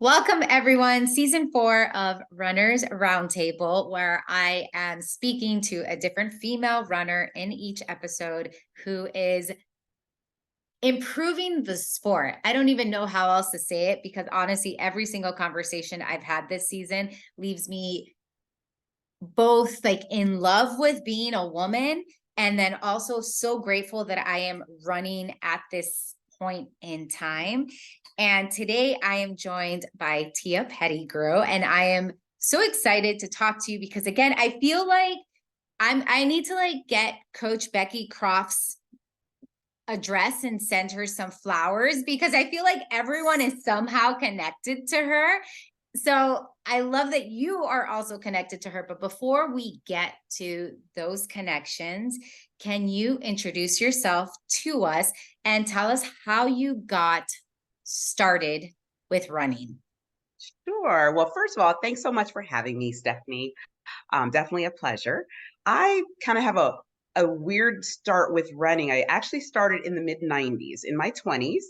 Welcome, everyone. Season 4 of Runners Roundtable, where I am speaking to a different female runner in each episode who is improving the sport. I don't even know how else to say it because honestly, every single conversation I've had this season leaves me both like in love with being a woman and then also so grateful that I am running at this point in time. And today I am joined by Tia Pettygrue, and I am so excited to talk to you because again, I feel like I need to like get Coach Becky Croft's address and send her some flowers because I feel like everyone is somehow connected to her. So I love that you are also connected to her. But before we get to those connections, can you introduce yourself to us and tell us how you got started with running? Sure. Well, first of all, thanks so much for having me, Stephanie. Definitely a pleasure. I kind of have a weird start with running. I actually started in the mid 90s, in my 20s.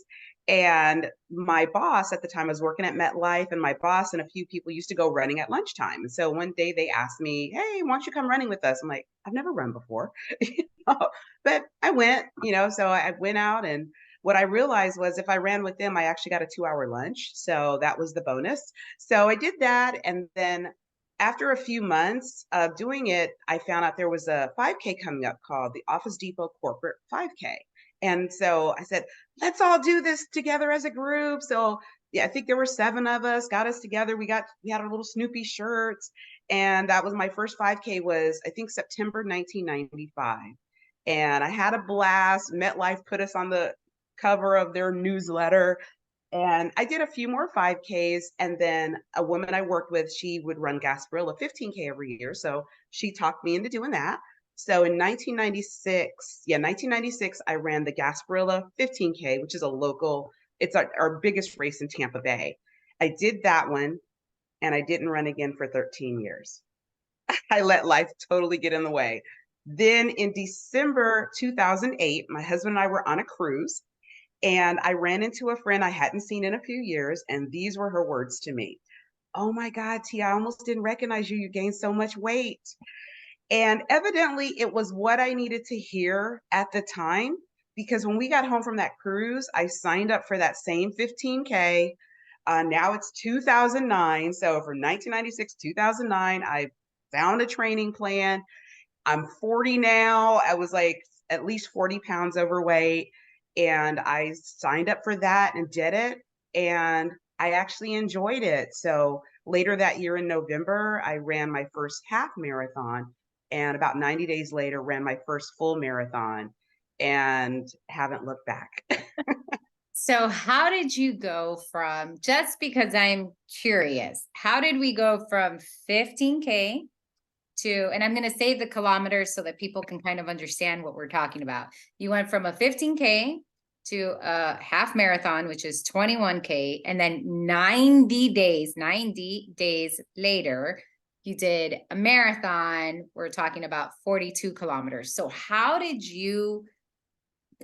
And my boss at the time, I was working at MetLife, and my boss and a few people used to go running at lunchtime. And so one day they asked me, "Hey, why don't you come running with us?" I'm like, "I've never run before." But I went, so I went out, and what I realized was if I ran with them, I actually got a 2 hour lunch. So that was the bonus. So I did that. And then after a few months of doing it, I found out there was a 5K coming up called the Office Depot Corporate 5K. And so I said, let's all do this together as a group. So yeah, I think there were 7 of us, got us together. We had our little Snoopy shirts. And that was my first 5K was, I think, September 1995. And I had a blast. MetLife put us on the cover of their newsletter. And I did a few more 5Ks. And then a woman I worked with, she would run Gasparilla 15K every year. So she talked me into doing that. So in 1996, I ran the Gasparilla 15K, which is a local, it's our biggest race in Tampa Bay. I did that one and I didn't run again for 13 years. I let life totally get in the way. Then in December 2008, my husband and I were on a cruise, and I ran into a friend I hadn't seen in a few years, and these were her words to me. "Oh my God, Tia, I almost didn't recognize you. You gained so much weight." And evidently, it was what I needed to hear at the time, because when we got home from that cruise, I signed up for that same 15K. Now it's 2009. So from 1996, 2009, I found a training plan. I'm 40 now. I was like at least 40 pounds overweight. And I signed up for that and did it. And I actually enjoyed it. So later that year in November, I ran my first half marathon. And about 90 days later, ran my first full marathon and haven't looked back. So how did you go from, just because I'm curious, how did we go from 15K to, and I'm going to save the kilometers so that people can kind of understand what we're talking about. You went from a 15K to a half marathon, which is 21K. And then 90 days later, you did a marathon. We're talking about 42 kilometers. So how did you,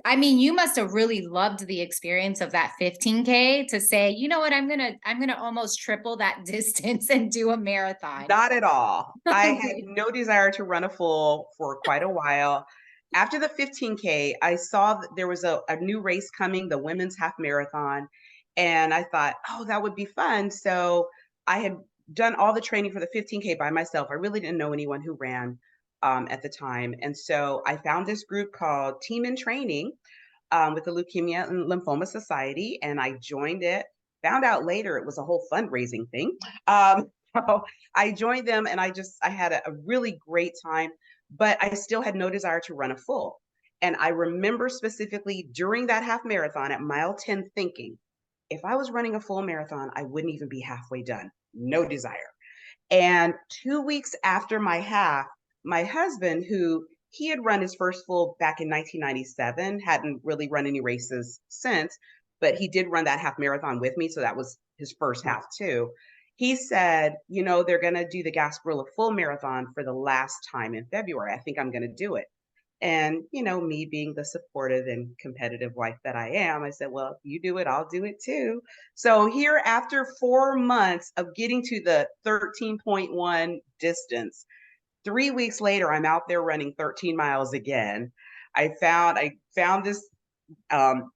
I mean, you must have really loved the experience of that 15K to say, you know what, I'm gonna almost triple that distance and do a marathon. Not at all. I had Okay. no desire to run a full for quite a while. After the 15K, I saw that there was a new race coming, the women's half marathon. And I thought, oh, that would be fun. So I had done all the training for the 15K by myself. I really didn't know anyone who ran at the time. And so I found this group called Team in Training with the Leukemia and Lymphoma Society. And I joined it. Found out later it was a whole fundraising thing. So I joined them, and I had a really great time, but I still had no desire to run a full. And I remember specifically during that half marathon at mile 10 thinking, if I was running a full marathon, I wouldn't even be halfway done. No desire. And 2 weeks after my half, my husband, who he had run his first full back in 1997, hadn't really run any races since, but he did run that half marathon with me. So that was his first half too. He said, they're going to do the Gasparilla full marathon for the last time in February. I think I'm going to do it. And, me being the supportive and competitive wife that I am, I said, well, if you do it, I'll do it too. So here, after 4 months of getting to the 13.1 distance, 3 weeks later, I'm out there running 13 miles again. I found this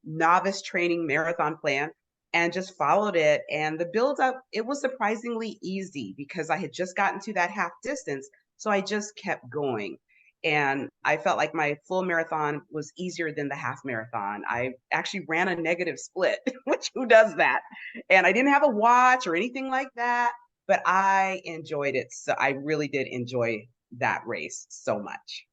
novice training marathon plan and just followed it. And the build up, it was surprisingly easy because I had just gotten to that half distance. So I just kept going. And I felt like my full marathon was easier than the half marathon. I actually ran a negative split, which who does that? And I didn't have a watch or anything like that, but I enjoyed it. So I really did enjoy that race so much.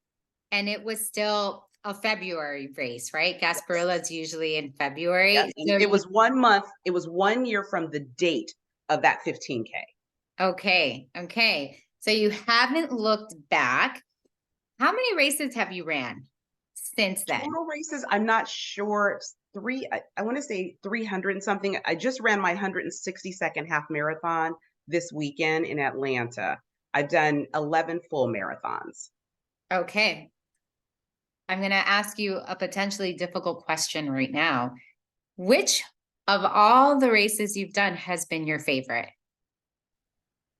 And it was still a February race, right? Yes. Gasparilla's usually in Yes, February. and So it was 1 month, it was 1 year from the date of that 15K. okay, okay. So you haven't looked back. How many races have you ran since then? Total races, I'm not sure. I want to say 300 and something. I just ran my 162nd half marathon this weekend in Atlanta. I've done 11 full marathons. Okay. I'm going to ask you a potentially difficult question right now. Which of all the races you've done has been your favorite?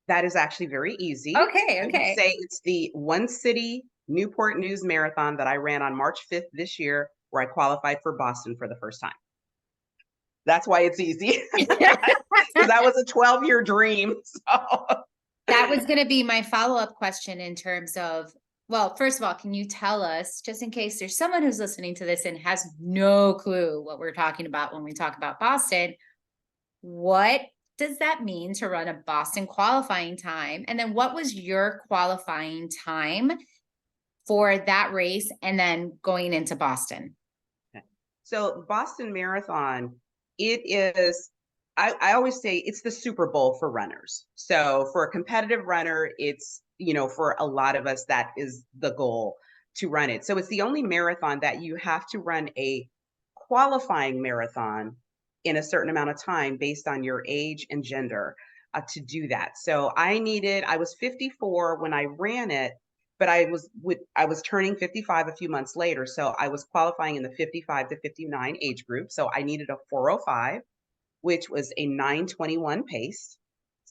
That is actually very easy. Okay, I would okay. say it's the One City Newport News Marathon that I ran on March 5th this year, where I qualified for Boston for the first time. That's why it's easy. Because that was a 12-year dream. So That was going to be my follow-up question in terms of, well, first of all, can you tell us, just in case there's someone who's listening to this and has no clue what we're talking about when we talk about Boston, what does that mean to run a Boston qualifying time? And then what was your qualifying time for that race and then going into Boston? So Boston Marathon, it is, I always say it's the Super Bowl for runners. So for a competitive runner, it's, for a lot of us, that is the goal to run it. So it's the only marathon that you have to run a qualifying marathon in a certain amount of time based on your age and gender to do that. So I was 54 when I ran it, but I was turning 55 a few months later, so I was qualifying in the 55 to 59 age group. So I needed a 4:05, which was a 9:21 pace.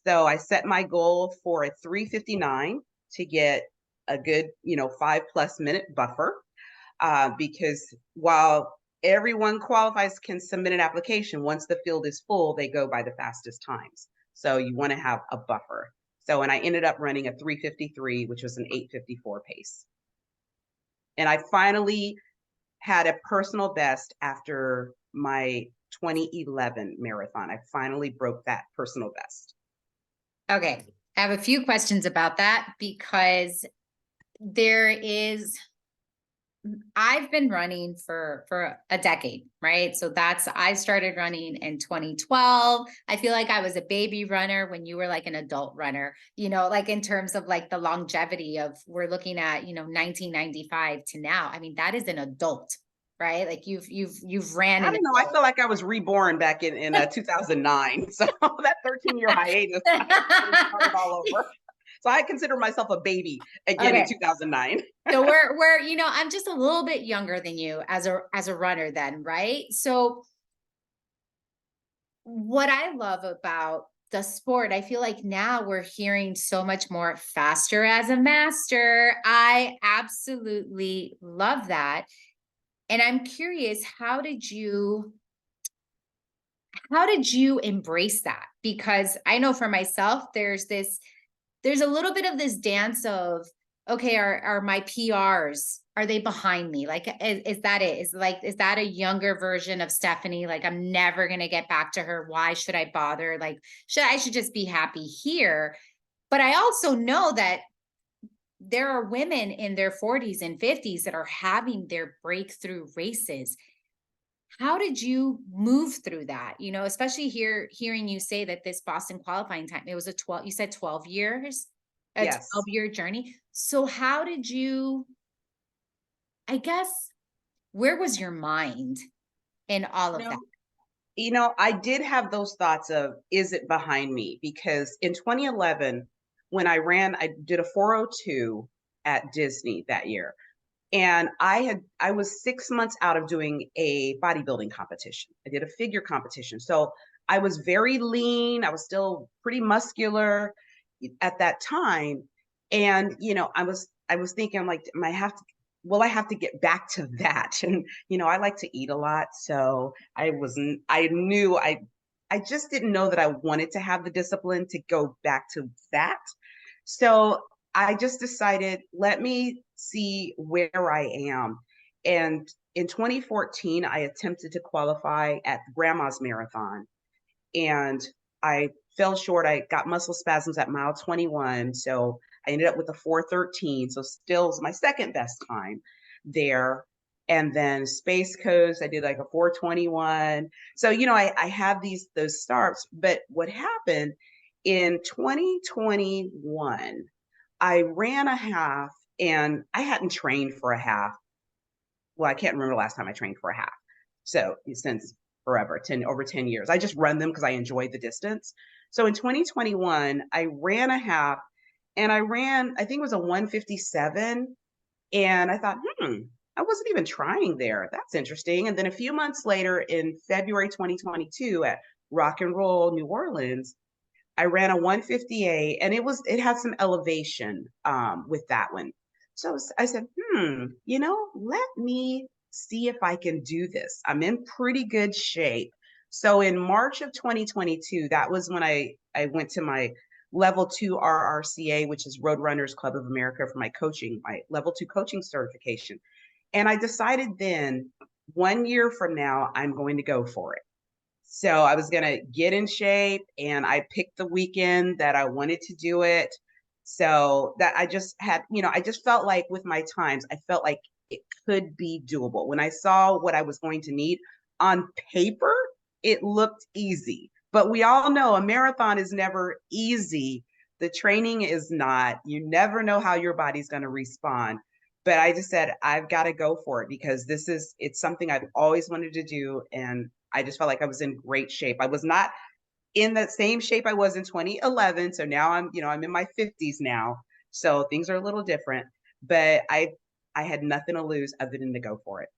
So I set my goal for a 3:59 to get a good, 5+ minute buffer. Because while everyone qualifies can submit an application, once the field is full, they go by the fastest times. So you want to have a buffer. So, and I ended up running a 3:53, which was an 8:54 pace. And I finally had a personal best after my 2011 marathon. I finally broke that personal best. Okay. I have a few questions about that because I've been running for a decade, right? So I started running in 2012. I feel like I was a baby runner when you were like an adult runner, like in terms of like the longevity of, we're looking at, 1995 to now. I mean, that is an adult, right? Like you've ran I an don't know. I feel like I was reborn back in 2009. So that 13-year hiatus, I started all over. So I consider myself a baby again in Okay. 2009. So we're, I'm just a little bit younger than you as a runner then, right? So what I love about the sport, I feel like now we're hearing so much more faster as a master. I absolutely love that. And I'm curious, how did you embrace that? Because I know for myself, there's a little bit of this dance of, okay, are my PRs, are they behind me? Like, is that it? Is that a younger version of Stephanie? Like, I'm never going to get back to her. Why should I bother? Like, I should just be happy here. But I also know that there are women in their 40s and 50s that are having their breakthrough races. How did you move through that? Especially hearing you say that this Boston qualifying time, it was you said 12 years, a Yes. 12-year journey. So how did you, I guess, where was your mind in all of that? I did have those thoughts of, is it behind me? Because in 2011, when I did a 4:02 at Disney that year. And I was 6 months out of doing a bodybuilding competition. I did a figure competition. So I was very lean. I was still pretty muscular at that time. And, I was thinking, I'm like, I have to get back to that. And, I like to eat a lot. So I just didn't know that I wanted to have the discipline to go back to that. So I just decided, let me see where I am. And in 2014, I attempted to qualify at Grandma's Marathon, and I fell short. I got muscle spasms at mile 21. So I ended up with a 4:13. So still my second best time there. And then Space Coast, I did like a 4:21. So, I have those starts. But what happened in 2021, I ran a half and I hadn't trained for a half. Well, I can't remember the last time I trained for a half. So since forever, over 10 years. I just run them because I enjoyed the distance. So in 2021, I ran a half and I think it was a 157. And I thought, I wasn't even trying there. That's interesting. And then a few months later in February 2022 at Rock and Roll New Orleans, I ran a 158 and it had some elevation with that one. So I said, let me see if I can do this. I'm in pretty good shape. So in March of 2022, that was when I went to my level 2 RRCA, which is Road Runners Club of America, for my level 2 coaching certification. And I decided then 1 year from now, I'm going to go for it. So I was going to get in shape, and I picked the weekend that I wanted to do it. So that I just had, I just felt like with my times, I felt like it could be doable. When I saw what I was going to need on paper, it looked easy. But we all know a marathon is never easy. The training is not. You never know how your body's going to respond. But I just said, I've got to go for it because it's something I've always wanted to do. And I just felt like I was in great shape. I was not in the same shape I was in 2011. So now I'm in my 50s now. So things are a little different, but I had nothing to lose other than to go for it.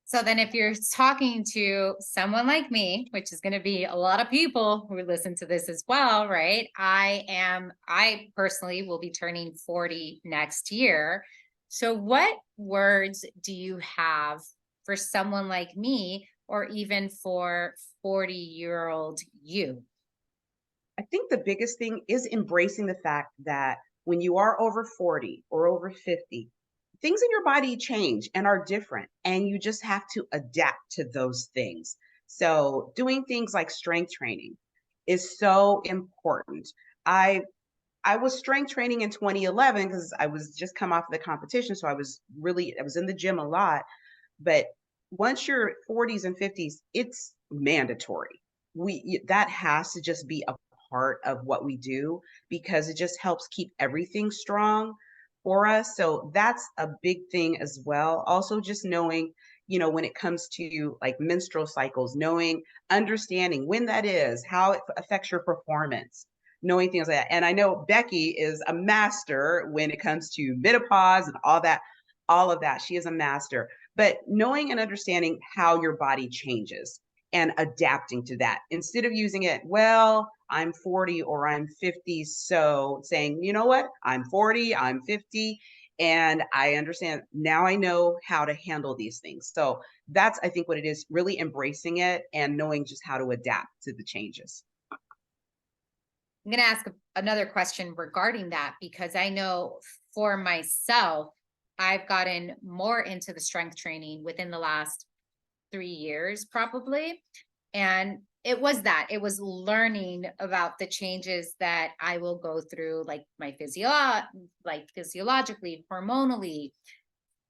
So then if you're talking to someone like me, which is going to be a lot of people who listen to this as well, right? I personally will be turning 40 next year. So what words do you have for someone like me, or even for 40-year-old you? I think the biggest thing is embracing the fact that when you are over 40 or over 50, things in your body change and are different, and you just have to adapt to those things. So doing things like strength training is so important. I was strength training in 2011 because I was just come off of the competition. So I was in the gym a lot. But once you're 40s and 50s, it's mandatory. That has to just be a part of what we do because it just helps keep everything strong for us. So that's a big thing as well. Also, just knowing, when it comes to like menstrual cycles, understanding when that is, how it affects your performance, knowing things like that. And I know Becky is a master when it comes to menopause and all of that. She is a master. But knowing and understanding how your body changes and adapting to that instead of using it, well, I'm 40 or I'm 50. So saying, you know what, I'm 40, I'm 50, and I understand now. I know how to handle these things. So that's, I think, what it is, really embracing it and knowing just how to adapt to the changes. I'm going to ask another question regarding that, because I know for myself, I've gotten more into the strength training within the last 3 years, probably. And it was learning about the changes that I will go through, like physiologically, hormonally,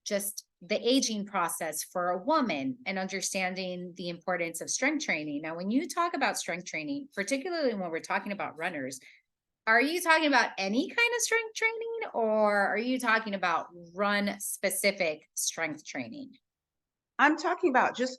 just the aging process for a woman, and understanding the importance of strength training. Now, when you talk about strength training, particularly when we're talking about runners, are you talking about any kind of strength training, or are you talking about run specific strength training? I'm talking about just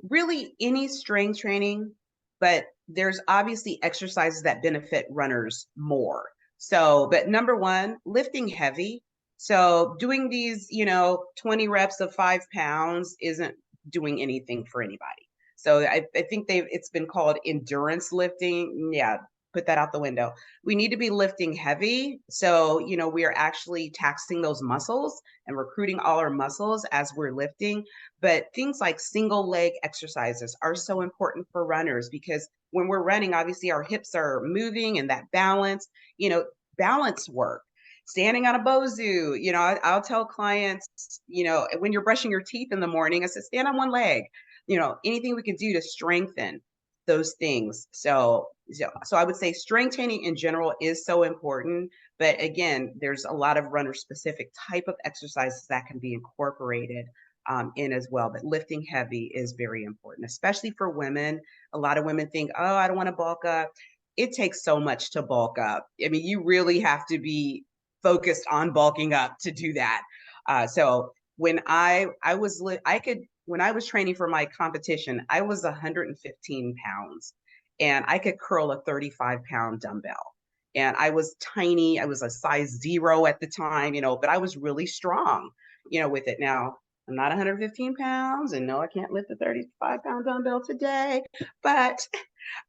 really any strength training, but there's obviously exercises that benefit runners more. So, but number one, lifting heavy So doing these, 20 reps of 5 pounds isn't doing anything for anybody. So I think it's been called endurance lifting. Yeah, put that out the window. We need to be lifting heavy. So, we are actually taxing those muscles and recruiting all our muscles as we're lifting. But things like single leg exercises are so important for runners because when we're running, obviously our hips are moving and that balance, balance work. Standing on a bozu, I'll tell clients, when you're brushing your teeth in the morning, I said, stand on one leg, anything we can do to strengthen those things. So I would say strength training in general is so important. But again, there's a lot of runner specific type of exercises that can be incorporated in as well. But lifting heavy is very important, especially for women. A lot of women think, oh, I don't want to bulk up. It takes so much to bulk up. I mean, you really have to be focused on bulking up to do that. So when I was training for my competition, I was 115 pounds and I could curl a 35-pound dumbbell. And I was tiny. I was a size 0 at the time, but I was really strong, with it. Now, I'm not 115 pounds, and no, I can't lift a 35-pound dumbbell today, but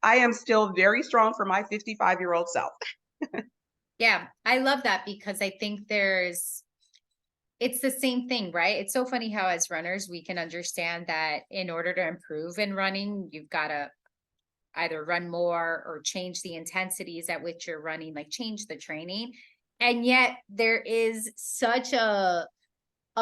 I am still very strong for my 55-year-old self. Yeah, I love that because I think it's the same thing, right? It's so funny how as runners, we can understand that in order to improve in running, you've got to either run more or change the intensities at which you're running, like change the training. And yet there is such a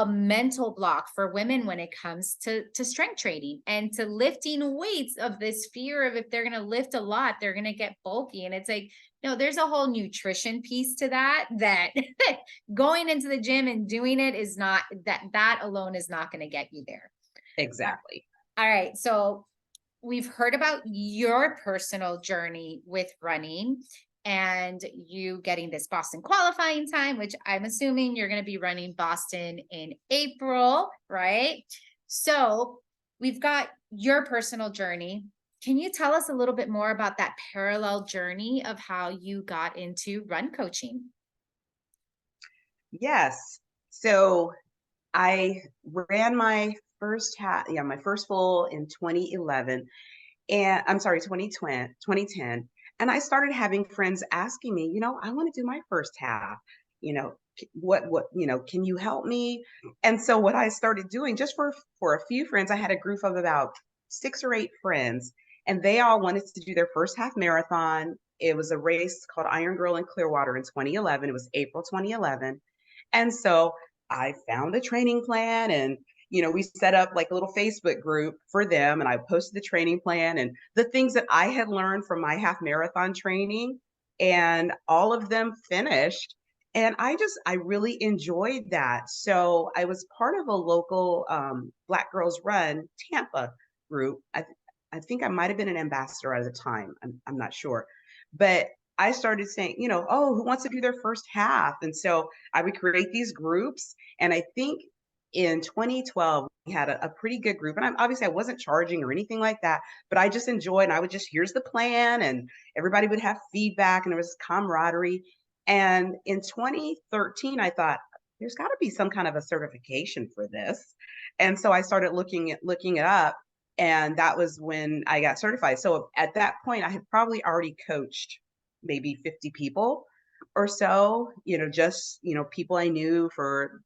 mental block for women when it comes to strength training and to lifting weights, of this fear of if they're going to lift a lot, they're going to get bulky. And it's like, no, there's a whole nutrition piece to that going into the gym and doing it is not that alone is not going to get you there. Exactly. All right. So we've heard about your personal journey with running and you getting this Boston qualifying time, which I'm assuming you're going to be running Boston in April, right? So we've got your personal journey. Can you tell us a little bit more about that parallel journey of how you got into run coaching? Yes. So I ran my my first full in 2011, and I'm sorry, 2010. And I started having friends asking me, I want to do my first half, can you help me? And so what I started doing just for a few friends, I had a group of about 6 or 8 friends, and they all wanted to do their first half marathon. It was a race called Iron Girl in Clearwater in 2011. It was April 2011. And so I found a training plan and we set up like a little Facebook group for them and I posted the training plan and the things that I had learned from my half marathon training, and all of them finished. And I really enjoyed that. So I was part of a local Black Girls Run Tampa group. I think I might have been an ambassador at the time. I'm not sure. But I started saying, oh, who wants to do their first half? And so I would create these groups. And I think in 2012, we had a pretty good group. And obviously I wasn't charging or anything like that, but I just enjoyed, and I would just, here's the plan. And everybody would have feedback and there was camaraderie. And in 2013, I thought, there's got to be some kind of a certification for this. And so I started looking it up. And that was when I got certified. So at that point, I had probably already coached maybe 50 people or so, just, people I knew for,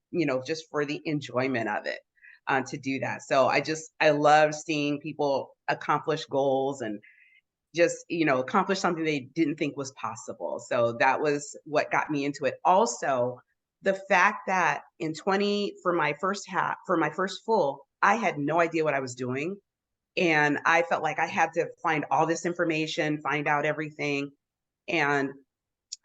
just for the enjoyment of it, to do that. So I love seeing people accomplish goals and just, accomplish something they didn't think was possible. So that was what got me into it. Also, the fact that for my first full, I had no idea what I was doing. And I felt like I had to find all this information, find out everything. And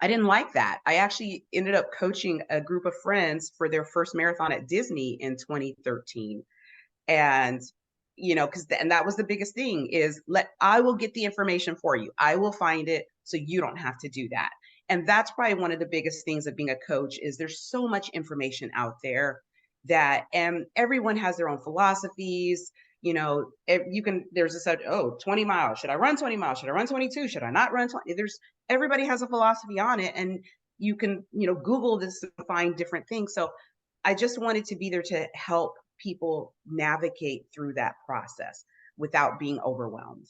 I didn't like that. I actually ended up coaching a group of friends for their first marathon at Disney in 2013. And, and that was the biggest thing is I will get the information for you. I will find it so you don't have to do that. And that's probably one of the biggest things of being a coach is there's so much information out there and everyone has their own philosophies. There's a such, 20 miles. Should I run 20 miles? Should I run 22? Should I not run 20? Everybody has a philosophy on it. And you can, Google this and find different things. So I just wanted to be there to help people navigate through that process without being overwhelmed.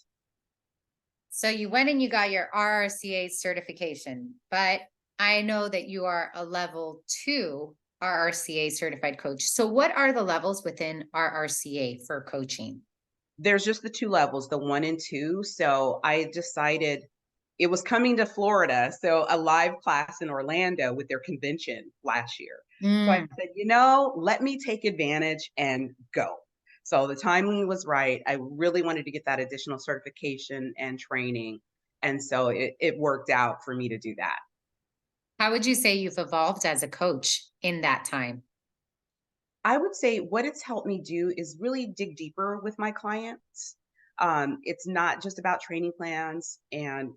So you went and you got your RRCA certification, but I know that you are a level 2 RRCA certified coach. So what are the levels within RRCA for coaching? There's just the 2 levels, the 1 and 2. So I decided it was coming to Florida, so a live class in Orlando with their convention last year. So I Mm. said, let me take advantage and go. So the timing was right. I really wanted to get that additional certification and training. And so it worked out for me to do that. How would you say you've evolved as a coach in that time? I would say what it's helped me do is really dig deeper with my clients. It's not just about training plans and,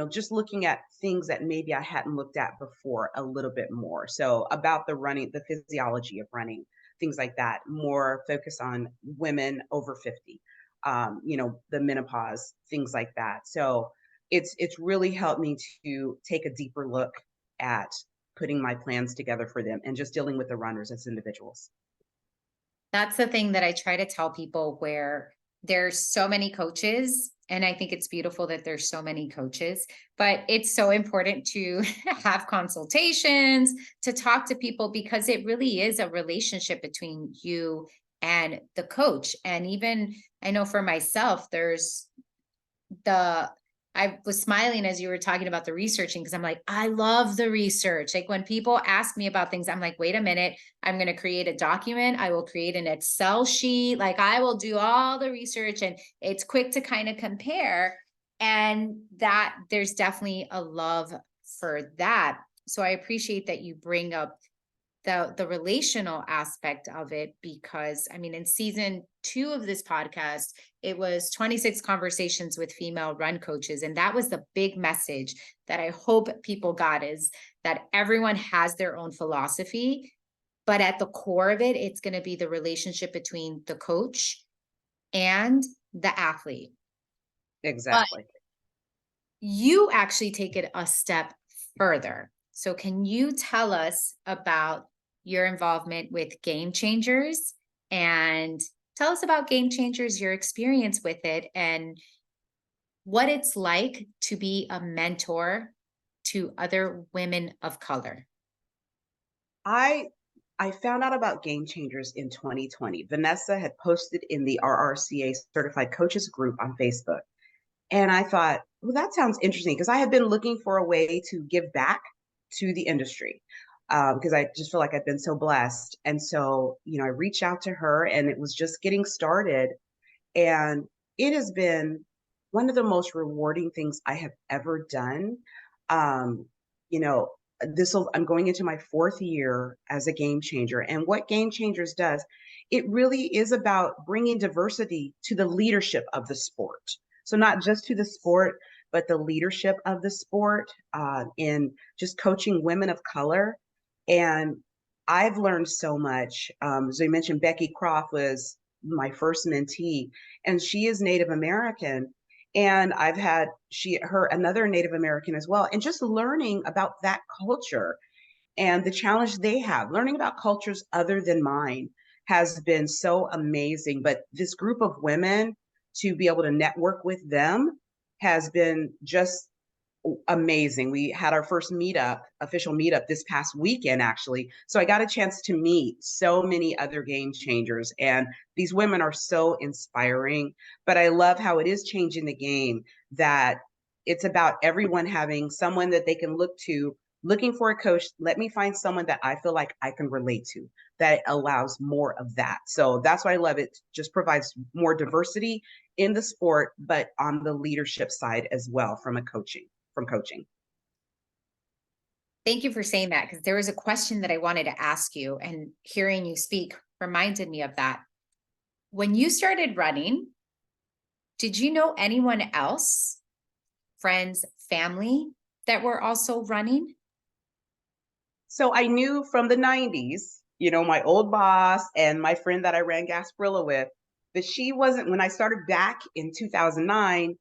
just looking at things that maybe I hadn't looked at before a little bit more. So about the running, the physiology of running, things like that, more focus on women over 50, the menopause, things like that. So it's really helped me to take a deeper look at putting my plans together for them and just dealing with the runners as individuals. That's the thing that I try to tell people, where there's so many coaches, and I think it's beautiful that there's so many coaches, but it's so important to have consultations, to talk to people, because it really is a relationship between you and the coach. And even I know for myself, there's the I was smiling as you were talking about the researching, because I'm like, I love the research. Like when people ask me about things, I'm like, wait a minute, I'm going to create a document. I will create an Excel sheet. Like I will do all the research, and it's quick to kind of compare. And that there's definitely a love for that. So I appreciate that you bring up the relational aspect of it, because I mean, in season 2 of this podcast, it was 26 conversations with female run coaches, and that was the big message that I hope people got, is that everyone has their own philosophy, but at the core of it, it's going to be the relationship between the coach and the athlete. But Exactly. you actually take it a step further. So can you tell us about your involvement with Game Changers, and tell us about Game Changers, your experience with it, and what it's like to be a mentor to other women of color? I I found out about Game Changers in 2020. Vanessa had posted in the RRCA Certified Coaches group on Facebook. And I thought, well, that sounds interesting because I had been looking for a way to give back to the industry because I just feel like I've been so blessed. And so, I reached out to her and it was just getting started. And it has been one of the most rewarding things I have ever done. Um, you know, I'm going into my 4th year as a game changer. And what Game Changers does, it really is about bringing diversity to the leadership of the sport. So not just to the sport, but the leadership of the sport in just coaching women of color. And I've learned so much. As I mentioned, Becky Croft was my first mentee, and she is Native American. And I've had her another Native American as well. And just learning about that culture and the challenge they have, learning about cultures other than mine has been so amazing. But this group of women, to be able to network with them, has been just amazing. We had our first official meetup this past weekend, actually. So I got a chance to meet so many other game changers, and these women are so inspiring. But I love how it is changing the game, that it's about everyone having someone that they can look to, looking for a coach. Let me find someone that I feel like I can relate to, that allows more of that. So that's why I love it. Just provides more diversity in the sport, but on the leadership side as well from coaching. Thank you for saying that, because there was a question that I wanted to ask you, and hearing you speak reminded me of that. When you started running, did you know anyone else, friends, family, that were also running? So I knew from the 90s, my old boss and my friend that I ran Gasparilla with, that she wasn't, when I started back in 2009,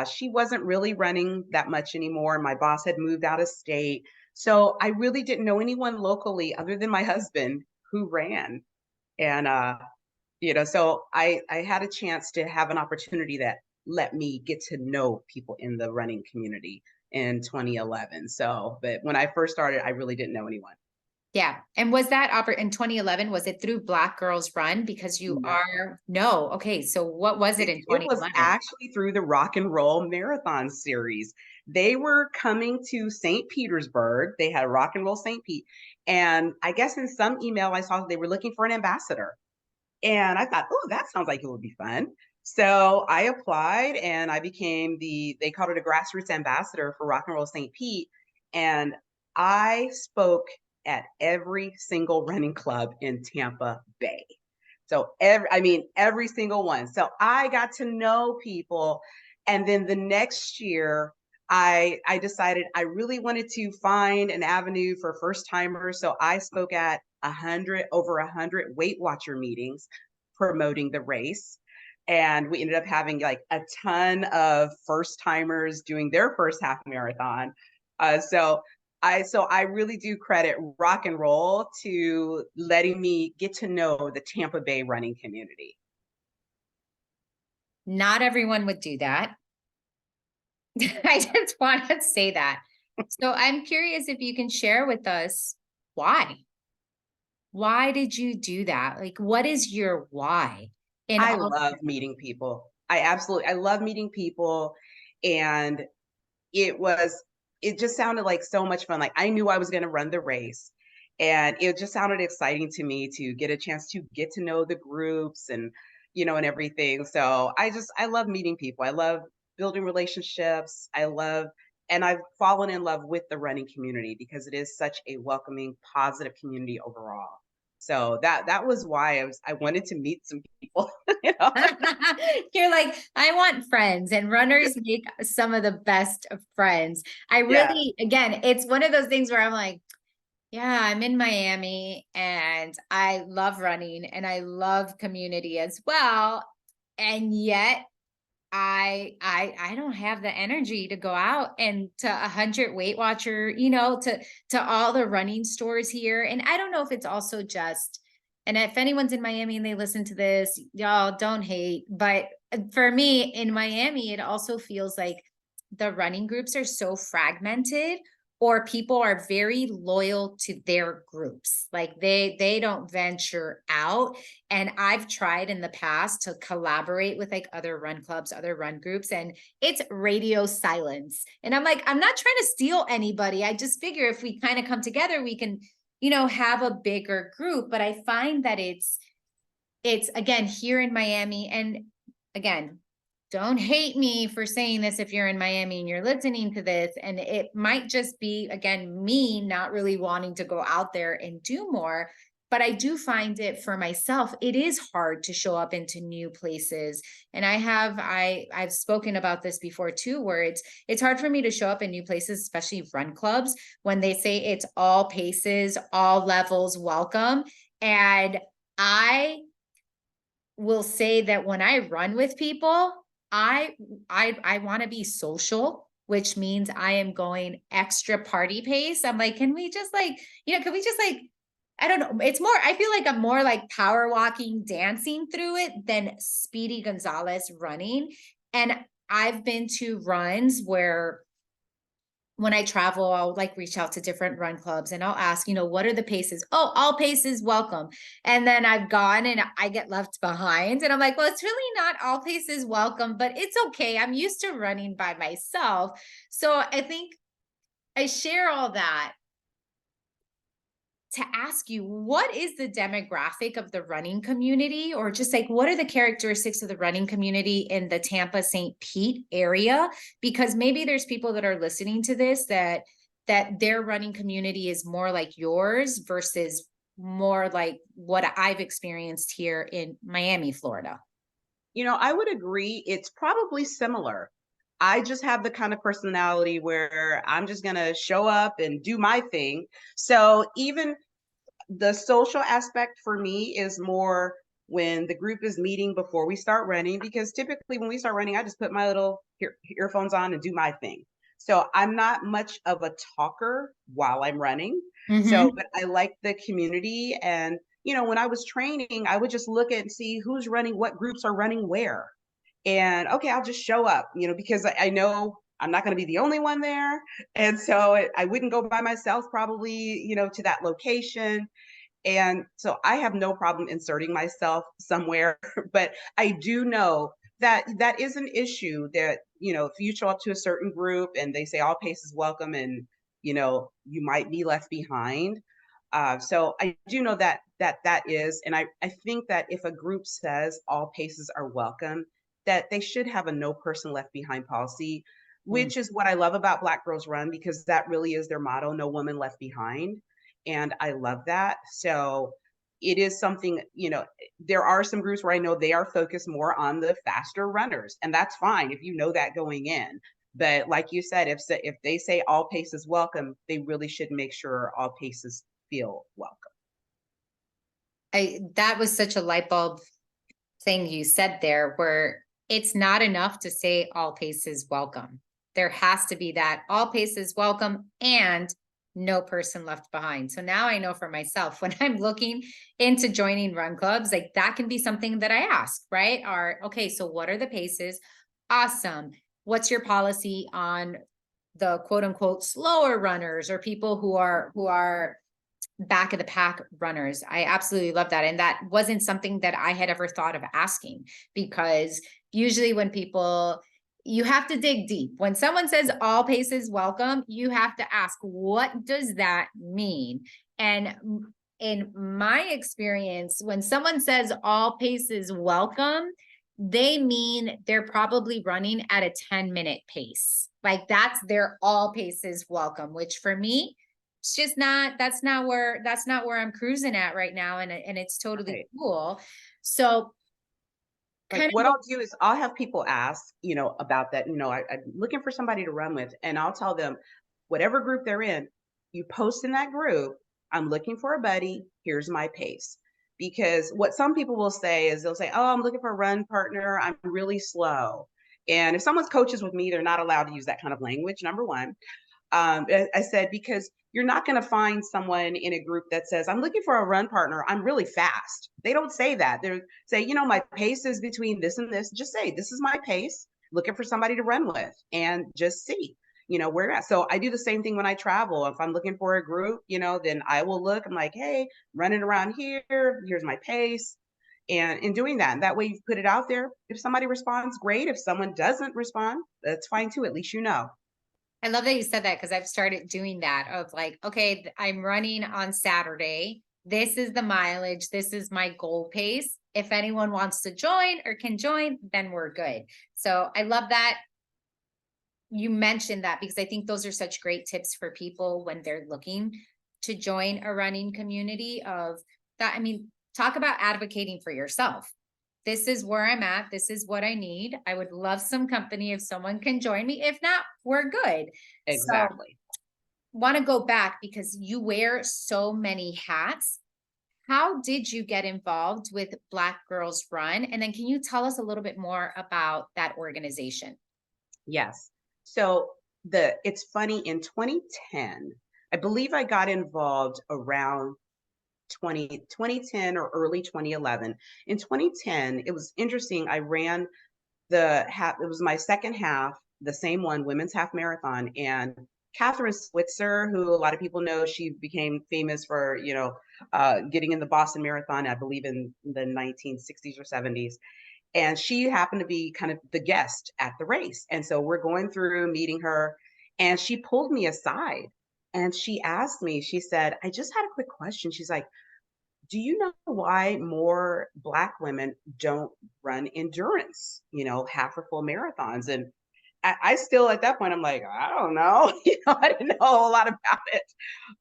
she wasn't really running that much anymore. My boss had moved out of state. So I really didn't know anyone locally other than my husband who ran. And so I had a chance to have an opportunity that let me get to know people in the running community in 2011. So, but when I first started, I really didn't know anyone. Yeah. And was that in 2011, was it through Black Girls Run? Because you No. are, no. Okay. So what was it in It was 2011? actually through the Rock and Roll Marathon series. They were coming to St. Petersburg. They had a Rock and Roll St. Pete. And I guess in some email I saw they were looking for an ambassador. And I thought, oh, that sounds like it would be fun. So I applied and I became they called it a grassroots ambassador for Rock and Roll St. Pete. And I spoke at every single running club in Tampa Bay. So every single one. So I got to know people. And then the next year, I decided I really wanted to find an avenue for first timers. So I spoke at over 100 Weight Watcher meetings promoting the race. And we ended up having like a ton of first timers doing their first half marathon. So I really do credit Rock and Roll to letting me get to know the Tampa Bay running community. Not everyone would do that. I just want to say that. So I'm curious if you can share with us why. Why did you do that? Like, what is your why in I all? love meeting people. I love meeting people. And it was, it just sounded like so much fun. Like I knew I was going to run the race. And it just sounded exciting to me to get a chance to get to know the groups and everything. So I love meeting people. I love building relationships. And I've fallen in love with the running community because it is such a welcoming, positive community overall. So that was why I wanted to meet some people. you know? You're like, I want friends, and runners make some of the best of friends. I Yeah. really, again, it's one of those things where I'm like, yeah, I'm in Miami and I love running and I love community as well. And yet I don't have the energy to go out and to 100 Weight Watcher, to all the running stores here. And I don't know if it's also just, and if anyone's in Miami and they listen to this, y'all don't hate, but for me in Miami, it also feels like the running groups are so fragmented, or people are very loyal to their groups. Like they don't venture out. And I've tried in the past to collaborate with like other run clubs, other run groups, and it's radio silence. And I'm like, I'm not trying to steal anybody. I just figure if we kind of come together, we can, have a bigger group. But I find that it's again here in Miami. And again, don't hate me for saying this if you're in Miami and you're listening to this. And it might just be, again, me not really wanting to go out there and do more. But I do find it for myself, it is hard to show up into new places. And I've spoken about this before too, where it's hard for me to show up in new places, especially run clubs, when they say it's all paces, all levels, welcome. And I will say that when I run with people, I want to be social, which means I am going extra party pace. I'm like, can we just I don't know. It's more, I feel like I'm more like power walking, dancing through it than Speedy Gonzalez running. And I've been to runs where when I travel, I'll like reach out to different run clubs and I'll ask, what are the paces? Oh, all paces welcome. And then I've gone and I get left behind. And I'm like, well, it's really not all paces welcome, but it's okay. I'm used to running by myself. So I think I share all that to ask you, what is the demographic of the running community, or just like, what are the characteristics of the running community in the Tampa St. Pete area? Because maybe there's people that are listening to this that their running community is more like yours versus more like what I've experienced here in Miami, Florida. I would agree. It's probably similar. I just have the kind of personality where I'm just going to show up and do my thing. So even the social aspect for me is more when the group is meeting before we start running, because typically when we start running, I just put my little earphones on and do my thing. So I'm not much of a talker while I'm running. So, Mm-hmm. but I like the community. And, when I was training, I would just look and see who's running, what groups are running where. And okay, I'll just show up, because I know I'm not going to be the only one there. And so I wouldn't go by myself probably, to that location. And so I have no problem inserting myself somewhere, but I do know that that is an issue that, if you show up to a certain group and they say all paces welcome and, you might be left behind. So I do know that is, and I think that if a group says all paces are welcome, that they should have a no person left behind policy, which is what I love about Black Girls Run, because that really is their motto, no woman left behind. And I love that. So it is something, there are some groups where I know they are focused more on the faster runners, and that's fine if you know that going in. But like you said, if they say all paces welcome, they really should make sure all paces feel welcome. That was such a light bulb thing you said there, where it's not enough to say all paces welcome. There has to be that all paces welcome and no person left behind. So now I know for myself, when I'm looking into joining run clubs, like that can be something that I ask, right? Okay, so what are the paces? Awesome. What's your policy on the quote unquote slower runners, or people who are back of the pack runners? I absolutely love that. And that wasn't something that I had ever thought of asking, because usually when people, you have to dig deep. When someone says all paces welcome, you have to ask, what does that mean? And in my experience, when someone says all paces welcome, they mean they're probably running at a 10-minute pace. Like that's their all paces welcome, which for me, it's just not, that's not where I'm cruising at right now. And it's totally Right. cool. So Like kind what of, I'll do is I'll have people ask, about that, I'm looking for somebody to run with, and I'll tell them whatever group they're in, you post in that group, I'm looking for a buddy, here's my pace. Because what some people will say is they'll say, oh, I'm looking for a run partner, I'm really slow. And if someone's coaches with me, they're not allowed to use that kind of language, number one. I said, because you're not going to find someone in a group that says, I'm looking for a run partner, I'm really fast. They don't say that. They say, my pace is between this and this. Just say, this is my pace, looking for somebody to run with, and just see, where you're at. So I do the same thing when I travel. If I'm looking for a group, then I will look, I'm like, hey, running around here, here's my pace. And in doing that, and that way you put it out there. If somebody responds, great. If someone doesn't respond, that's fine too. At least you know. I love that you said that, because I've started doing that of like, okay, I'm running on Saturday. This is the mileage. This is my goal pace. If anyone wants to join or can join, then we're good. So I love that you mentioned that, because I think those are such great tips for people when they're looking to join a running community of that. I mean, talk about advocating for yourself. This is where I'm at. This is what I need. I would love some company if someone can join me. If not, we're good. So Exactly. want to go back, because you wear so many hats. How did you get involved with Black Girls Run? And then can you tell us a little bit more about that organization? Yes. So it's funny, in 2010, I believe I got involved around 2010 or early 2011. In 2010, it was interesting. I ran the half, it was my second half, the same one, women's half marathon. And Catherine Switzer, who a lot of people know, she became famous for, getting in the Boston Marathon, I believe in the 1960s or 70s. And she happened to be kind of the guest at the race. And so we're going through meeting her, and she pulled me aside and she asked me, she said, I just had a quick question. She's like, do you know why more Black women don't run endurance, half or full marathons? And I still, at that point, I'm like, I don't know. I didn't know a lot about it.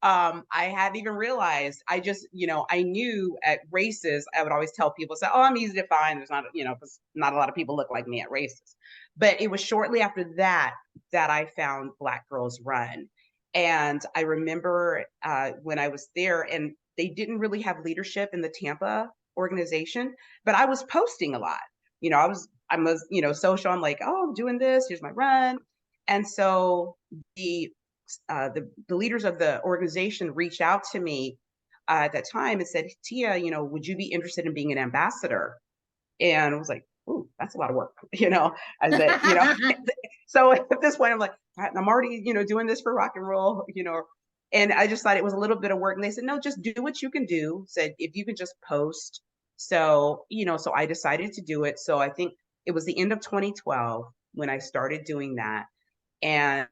I hadn't even realized. I just, I knew at races, I would always tell people, say, oh, I'm easy to find. There's not, because not a lot of people look like me at races. But it was shortly after that that I found Black Girls Run. And I remember when I was there, and they didn't really have leadership in the Tampa organization, but I was posting a lot. I was, social. I'm like, oh, I'm doing this. Here's my run. And so the leaders of the organization reached out to me at that time and said, Tia, would you be interested in being an ambassador? And I was like, ooh, that's a lot of work. I said, so at this point I'm like, I'm already, doing this for rock and roll, and I just thought it was a little bit of work. And they said, no, just do what you can do. Said, if you can just post. So, so I decided to do it. So I think it was the end of 2012 when I started doing that. And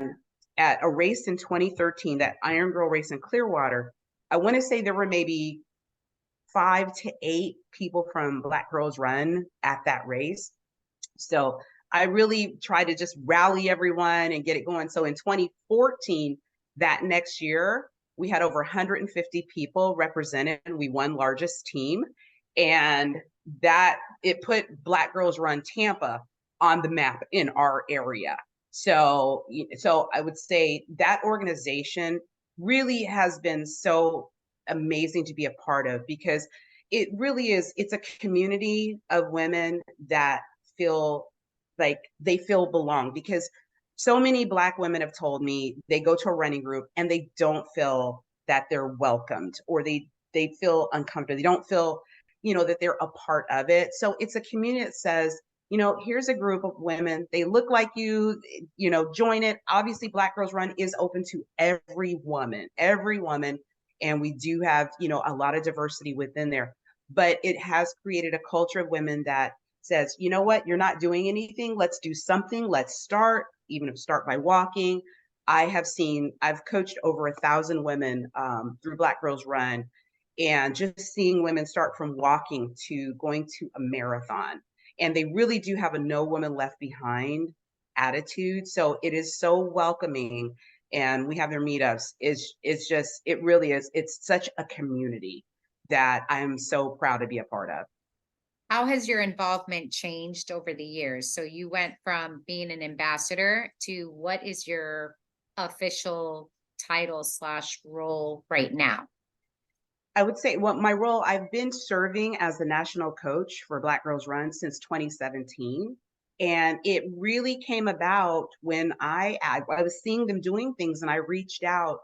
at a race in 2013, that Iron Girl race in Clearwater, I want to say there were maybe 5 to 8 people from Black Girls Run at that race. So I really tried to just rally everyone and get it going. So in 2014, that next year, we had over 150 people represented. We won largest team. And that it put Black Girls Run Tampa on the map in our area. So I would say that organization really has been so amazing to be a part of, because it really is, it's a community of women that feel like they feel belong. Because so many Black women have told me they go to a running group and they don't feel that they're welcomed, or they feel uncomfortable. They don't feel, that they're a part of it. So it's a community that says, here's a group of women, they look like you, join it. Obviously, Black Girls Run is open to every woman, and we do have, a lot of diversity within there. But it has created a culture of women that says, you know what, you're not doing anything, let's do something, let's start, even if start by walking. I've coached over 1,000 women through Black Girls Run, and just seeing women start from walking to going to a marathon. And they really do have a no woman left behind attitude. So it is so welcoming. And we have their meetups. It really is. It's such a community that I'm so proud to be a part of. How has your involvement changed over the years? So you went from being an ambassador to what is your official title / role right now? I would say, well, my role, I've been serving as the national coach for Black Girls Run since 2017. And it really came about when I was seeing them doing things, and I reached out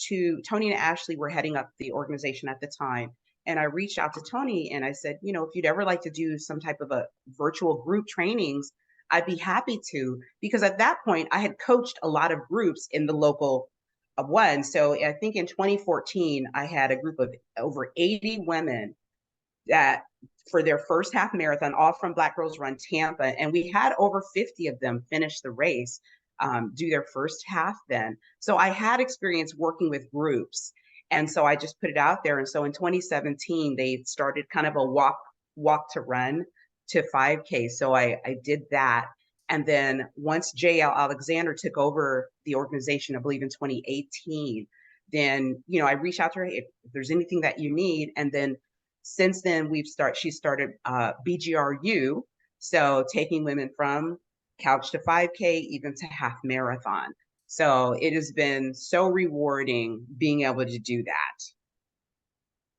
to Tony and Ashley were heading up the organization at the time. And I reached out to Tony and I said, if you'd ever like to do some type of a virtual group trainings, I'd be happy to, because at that point I had coached a lot of groups in the local one. So I think in 2014, I had a group of over 80 women that for their first half marathon, all from Black Girls Run Tampa. And we had over 50 of them finish the race, do their first half then. So I had experience working with groups. And so I just put it out there. And so in 2017, they started kind of a walk to run to 5K. So I did that. And then once JL Alexander took over the organization, I believe in 2018, then, I reached out to her, if there's anything that you need. And then since then she started BGRU. So taking women from couch to 5K, even to half marathon. So it has been so rewarding being able to do that.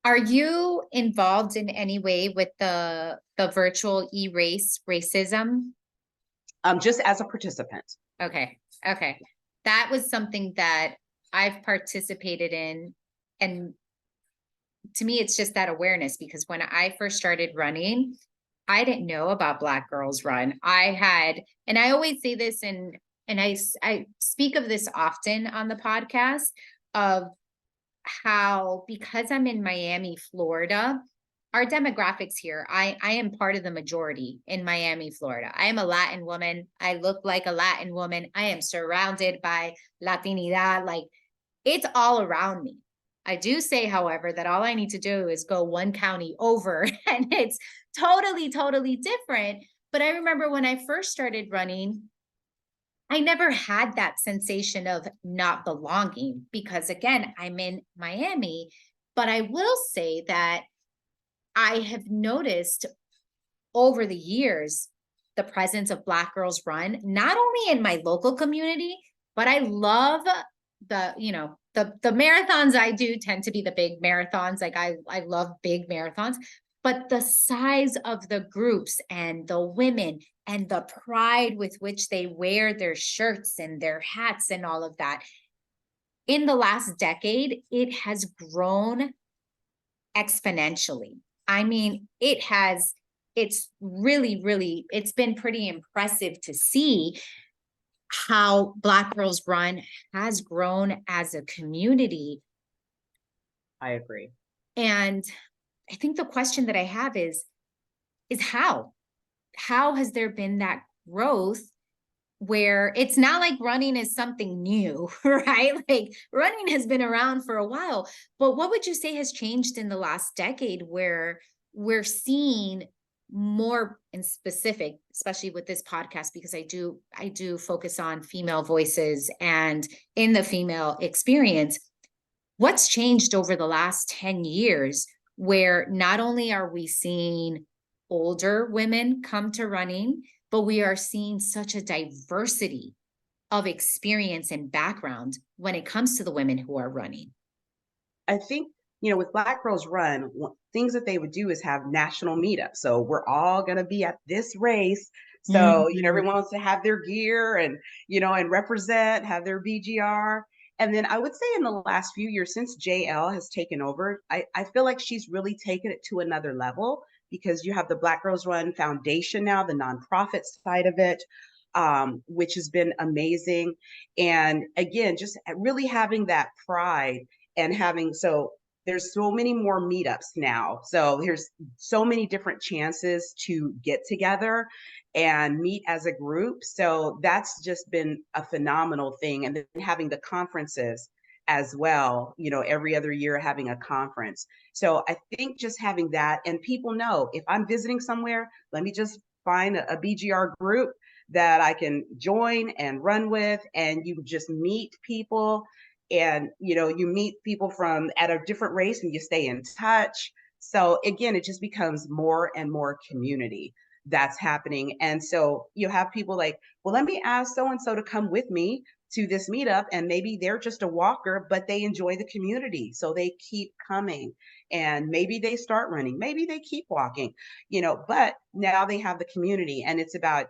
Are you involved in any way with the virtual racism? Just as a participant. Okay. That was something that I've participated in. And to me, it's just that awareness, because when I first started running, I didn't know about Black Girls Run. And I always say this, and I speak of this often on the podcast, of how, because I'm in Miami, Florida, our demographics here, I am part of the majority in Miami, Florida. I am a Latin woman. I look like a Latin woman. I am surrounded by Latinidad. Like, it's all around me. I do say, however, that all I need to do is go one county over and it's totally, totally different. But I remember when I first started running, I never had that sensation of not belonging, because again, I'm in Miami. But I will say that I have noticed over the years the presence of Black Girls Run, not only in my local community, but I love the marathons I do tend to be the big marathons. Like I love big marathons, but the size of the groups and the women and the pride with which they wear their shirts and their hats and all of that, in the last decade, it has grown exponentially. I mean, it's really, it's been pretty impressive to see how Black Girls Run has grown as a community. I agree. And I think the question that I have is how? How has there been that growth where it's not like running is something new, right? Like running has been around for a while, but what would you say has changed in the last decade where we're seeing more in specific, especially with this podcast, because I do focus on female voices and in the female experience. What's changed over the last 10 years where not only are we seeing older women come to running, but we are seeing such a diversity of experience and background when it comes to the women who are running? I think, with Black Girls Run, things that they would do is have national meetups. So we're all going to be at this race. So, everyone wants to have their gear and, and represent, have their BGR. And then I would say in the last few years, since JL has taken over, I feel like she's really taken it to another level because you have the Black Girls Run Foundation now, the nonprofit side of it, which has been amazing. And again, just really having that pride and there's so many more meetups now. So there's so many different chances to get together and meet as a group. So that's just been a phenomenal thing. And then having the conferences as well, every other year having a conference. So I think just having that, and people know if I'm visiting somewhere, let me just find a BGR group that I can join and run with, and you just meet people, and you meet people from at a different race and you stay in touch. So again, it just becomes more and more community that's happening. And so you have people like, well, let me ask so and so to come with me to this meetup, and maybe they're just a walker but they enjoy the community, so they keep coming, and maybe they start running, maybe they keep walking, but now they have the community, and it's about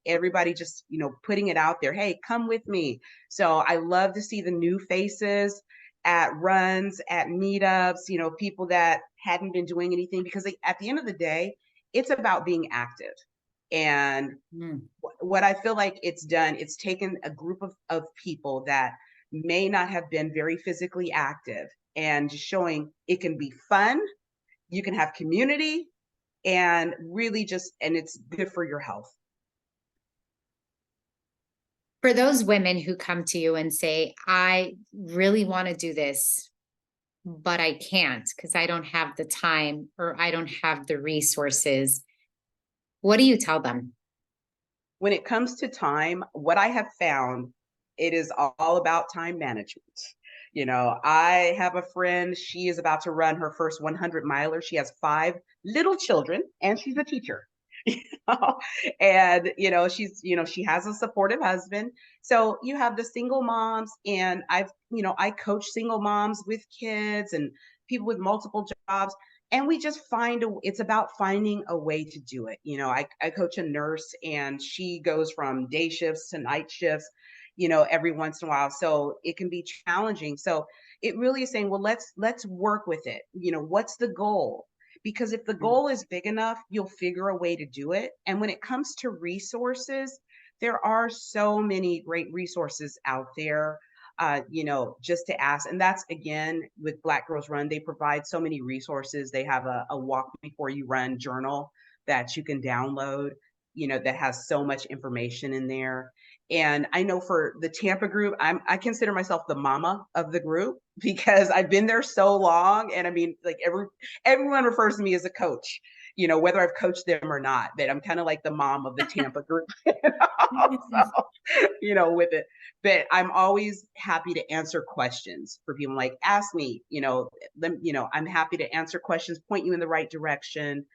everybody just putting it out there, hey, come with me. So I love to see the new faces at runs, at meetups, people that hadn't been doing anything, because at the end of the day, it's about being active. And what I feel like it's done, it's taken a group of people that may not have been very physically active and just showing it can be fun, you can have community, and really and it's good for your health. For those women who come to you and say, I really want to do this, but I can't because I don't have the time or I don't have the resources, what do you tell them? When it comes to time, what I have found, it is all about time management. I have a friend, she is about to run her first 100 miler. She has 5 little children and she's a teacher. And she has a supportive husband. So you have the single moms, and I coach single moms with kids and people with multiple jobs. And we just it's about finding a way to do it. I coach a nurse, and she goes from day shifts to night shifts, every once in a while. So it can be challenging. So it really is saying, well, let's work with it. What's the goal? Because if the goal is big enough, you'll figure a way to do it. And when it comes to resources, there are so many great resources out there, just to ask. And that's, again, with Black Girls Run, they provide so many resources. They have a walk before you run journal that you can download, that has so much information in there. And I know for the Tampa group, I consider myself the mama of the group because I've been there so long. And I mean, like everyone refers to me as a coach, whether I've coached them or not, that I'm kind of like the mom of the Tampa group, so, with it. But I'm always happy to answer questions for people. Like, ask me, I'm happy to answer questions, point you in the right direction,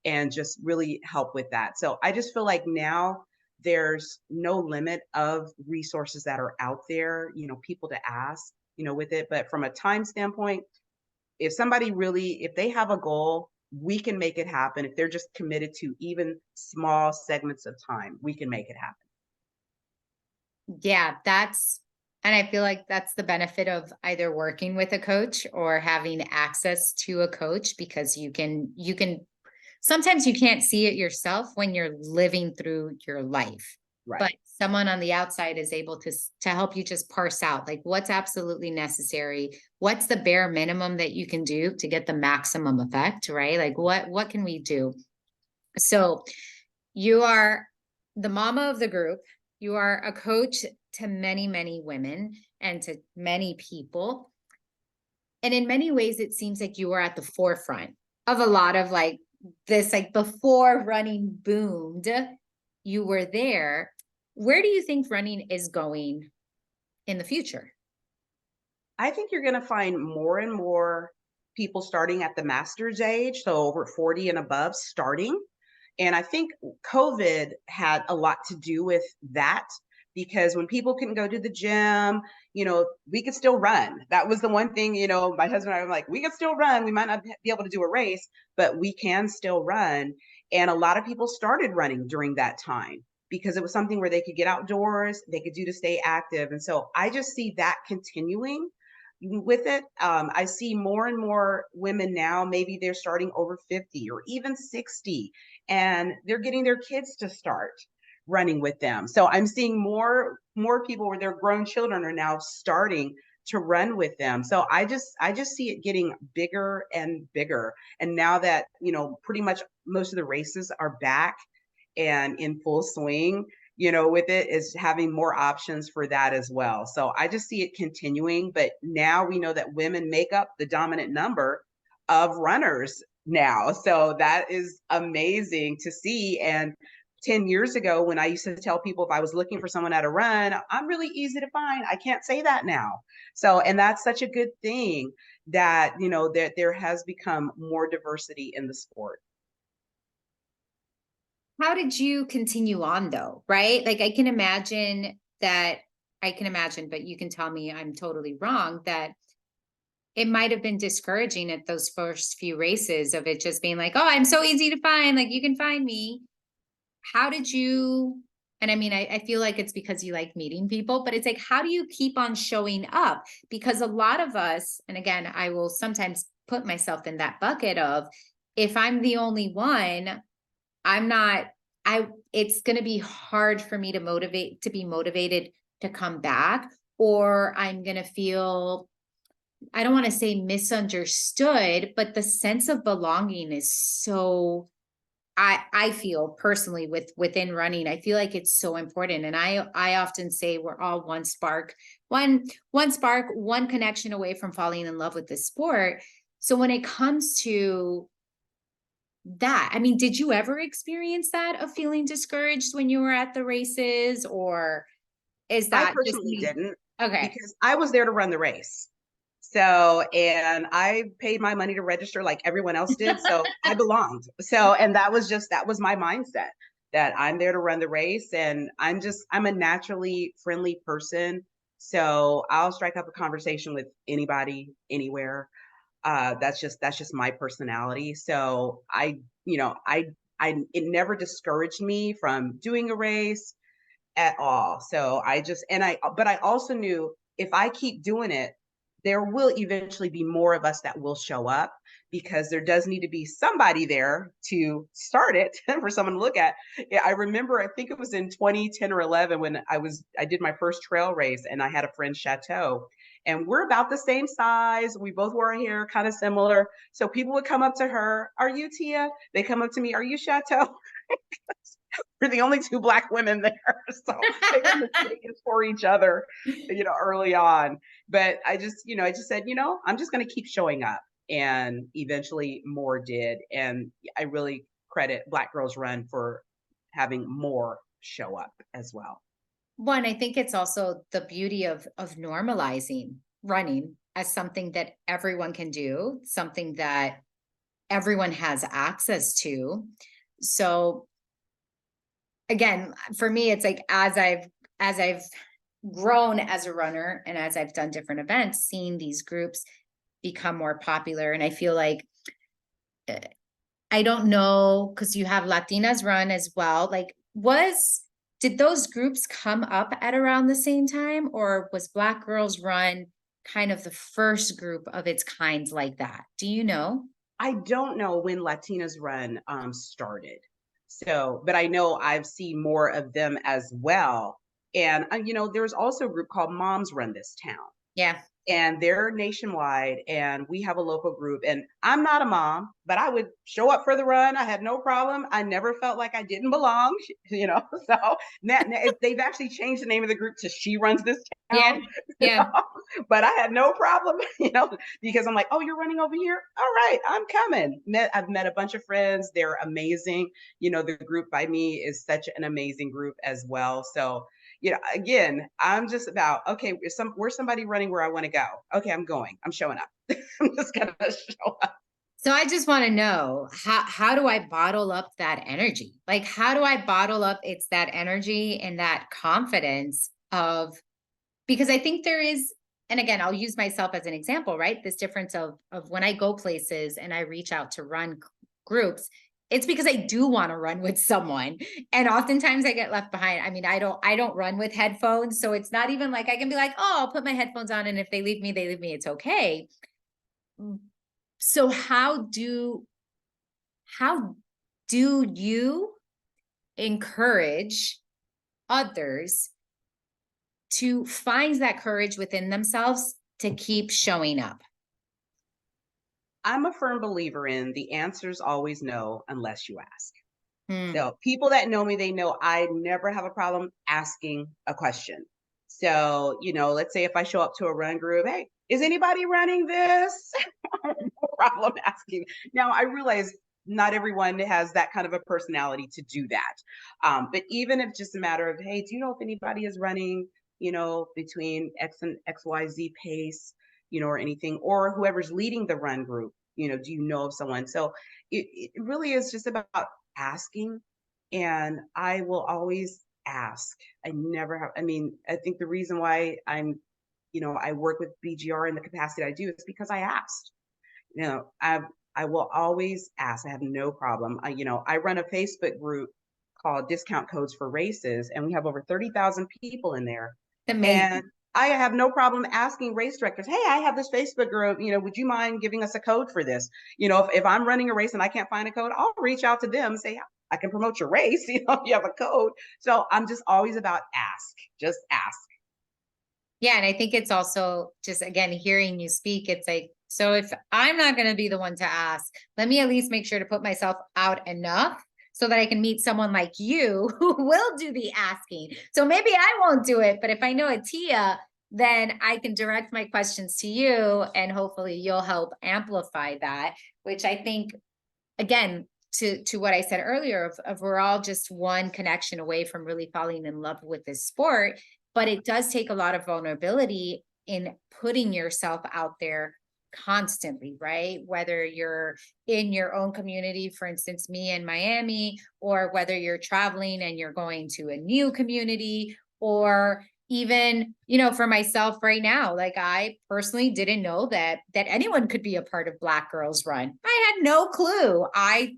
and just really help with that. So I just feel like now there's no limit of resources that are out there, people to ask, with it. But from a time standpoint, if they have a goal, we can make it happen. If they're just committed to even small segments of time, we can make it happen. Yeah, and I feel like that's the benefit of either working with a coach or having access to a coach, because you can sometimes you can't see it yourself when you're living through your life, but Right. someone on the outside is able to help you just parse out like what's absolutely necessary, what's the bare minimum that you can do to get the maximum effect, right? Like what can we do? So you are the mama of the group. You are a coach to many, many women and to many people. And in many ways, it seems like you are at the forefront of a lot of like this, like before running boomed, you were there. Where do you think running is going in the future? I think you're going to find more and more people starting at the master's age, so over 40 and above starting. And I think COVID had a lot to do with that, because when people couldn't go to the gym, we could still run. That was the one thing, my husband and I were like, we could still run. We might not be able to do a race, but we can still run. And a lot of people started running during that time because it was something where they could get outdoors, they could do to stay active. And so I just see that continuing with it. I see more and more women now, maybe they're starting over 50 or even 60, and they're getting their kids to start running with them. So I'm seeing more people where their grown children are now starting to run with them. So I just see it getting bigger and bigger. And now that, pretty much most of the races are back and in full swing, with it is having more options for that as well. So I just see it continuing. But now we know that women make up the dominant number of runners now. So that is amazing to see. And 10 years ago, when I used to tell people if I was looking for someone at a run, I'm really easy to find. I can't say that now. So, and that's such a good thing that, that there has become more diversity in the sport. How did you continue on though? Right? Like I can imagine, but you can tell me I'm totally wrong, that it might have been discouraging at those first few races of it just being like, oh, I'm so easy to find. Like you can find me. How did you, and I mean, I feel like it's because you like meeting people, but it's like, how do you keep on showing up? Because a lot of us, and again, I will sometimes put myself in that bucket of if I'm the only one, I'm not, it's going to be hard for me to be motivated to come back, or I'm going to feel, I don't want to say misunderstood, but the sense of belonging is so, I feel personally within running, I feel like it's so important. And I often say we're all one spark, one connection away from falling in love with the sport. So when it comes to that, I mean, did you ever experience that of feeling discouraged when you were at the races, or is I that just personally me? didn't, Okay. because I was there to run the race. So, and I paid my money to register like everyone else did. So I belonged. So, and that was my mindset, that I'm there to run the race, and I'm a naturally friendly person. So I'll strike up a conversation with anybody, anywhere. That's just my personality. So it never discouraged me from doing a race at all. So but I also knew if I keep doing it, there will eventually be more of us that will show up, because there does need to be somebody there to start it for someone to look at. Yeah, I remember, I think it was in 2010 or 11 when I did my first trail race, and I had a friend, Chateau, and we're about the same size. We both wore our hair kind of similar. So people would come up to her, "Are you Tia?" They come up to me, "Are you Chateau?" We're the only two Black women there. So they were mistaken for each other, early on. But I just said, I'm just going to keep showing up. And eventually more did. And I really credit Black Girls Run for having more show up as well. One, I think it's also the beauty of normalizing running as something that everyone can do, something that everyone has access to. So again, for me, it's like as I've grown as a runner and as I've done different events, seeing these groups become more popular. And I feel like I don't know, because you have Latinas Run as well. Like, did those groups come up at around the same time, or was Black Girls Run kind of the first group of its kind like that? Do you know? I don't know when Latinas Run started. So, but I know I've seen more of them as well. And, there's also a group called Moms Run This Town. Yeah. And they're nationwide, and we have a local group. And I'm not a mom, but I would show up for the run. I had no problem. I never felt like I didn't belong, So now they've actually changed the name of the group to She Runs This Yeah. Town. Yeah. But I had no problem, because I'm like, oh, you're running over here? All right, I'm coming. I've met a bunch of friends. They're amazing. The group by me is such an amazing group as well. So, again, I'm just about, okay, where's somebody running where I want to go? Okay, I'm going. I'm showing up. I'm just gonna show up. So I just want to know, how do I bottle up that energy? Like, how do I bottle up that energy and that confidence because I think there is, and again, I'll use myself as an example, right? This difference of when I go places and I reach out to run groups, it's because I do want to run with someone. And oftentimes I get left behind. I mean, I don't run with headphones. So it's not even like I can be like, oh, I'll put my headphones on, and if they leave me, they leave me. It's okay. So how do you encourage others to find that courage within themselves to keep showing up? I'm a firm believer in the answer's always no unless you ask. Hmm. So people that know me, they know I never have a problem asking a question. So, let's say if I show up to a run group, hey, is anybody running this? No problem asking. Now, I realize not everyone has that kind of a personality to do that. But even if just a matter of, hey, do you know if anybody is running, between X and XYZ pace, or anything, or whoever's leading the run group, do you know of someone? So it really is just about asking. And I will always ask. I never have, I mean, I think the reason why I work with BGR in the capacity I do is because I asked. I will always ask. I have no problem. I run a Facebook group called Discount Codes for Races, and we have over 30,000 people in there. And Amazing. I have no problem asking race directors, hey, I have this Facebook group, would you mind giving us a code for this? If I'm running a race and I can't find a code, I'll reach out to them and say, I can promote your race, if you have a code. So I'm just always about ask, just ask. Yeah. And I think it's also just, again, hearing you speak, it's like, so if I'm not going to be the one to ask, let me at least make sure to put myself out enough so that I can meet someone like you who will do the asking. So maybe I won't do it, but if I know a Tia, then I can direct my questions to you, and hopefully you'll help amplify that, which I think, again, to what I said earlier, of we're all just one connection away from really falling in love with this sport. But it does take a lot of vulnerability in putting yourself out there constantly, right? Whether you're in your own community, for instance, me in Miami, or whether you're traveling and you're going to a new community, or even, for myself right now, like I personally didn't know that anyone could be a part of Black Girls Run. I had no clue. I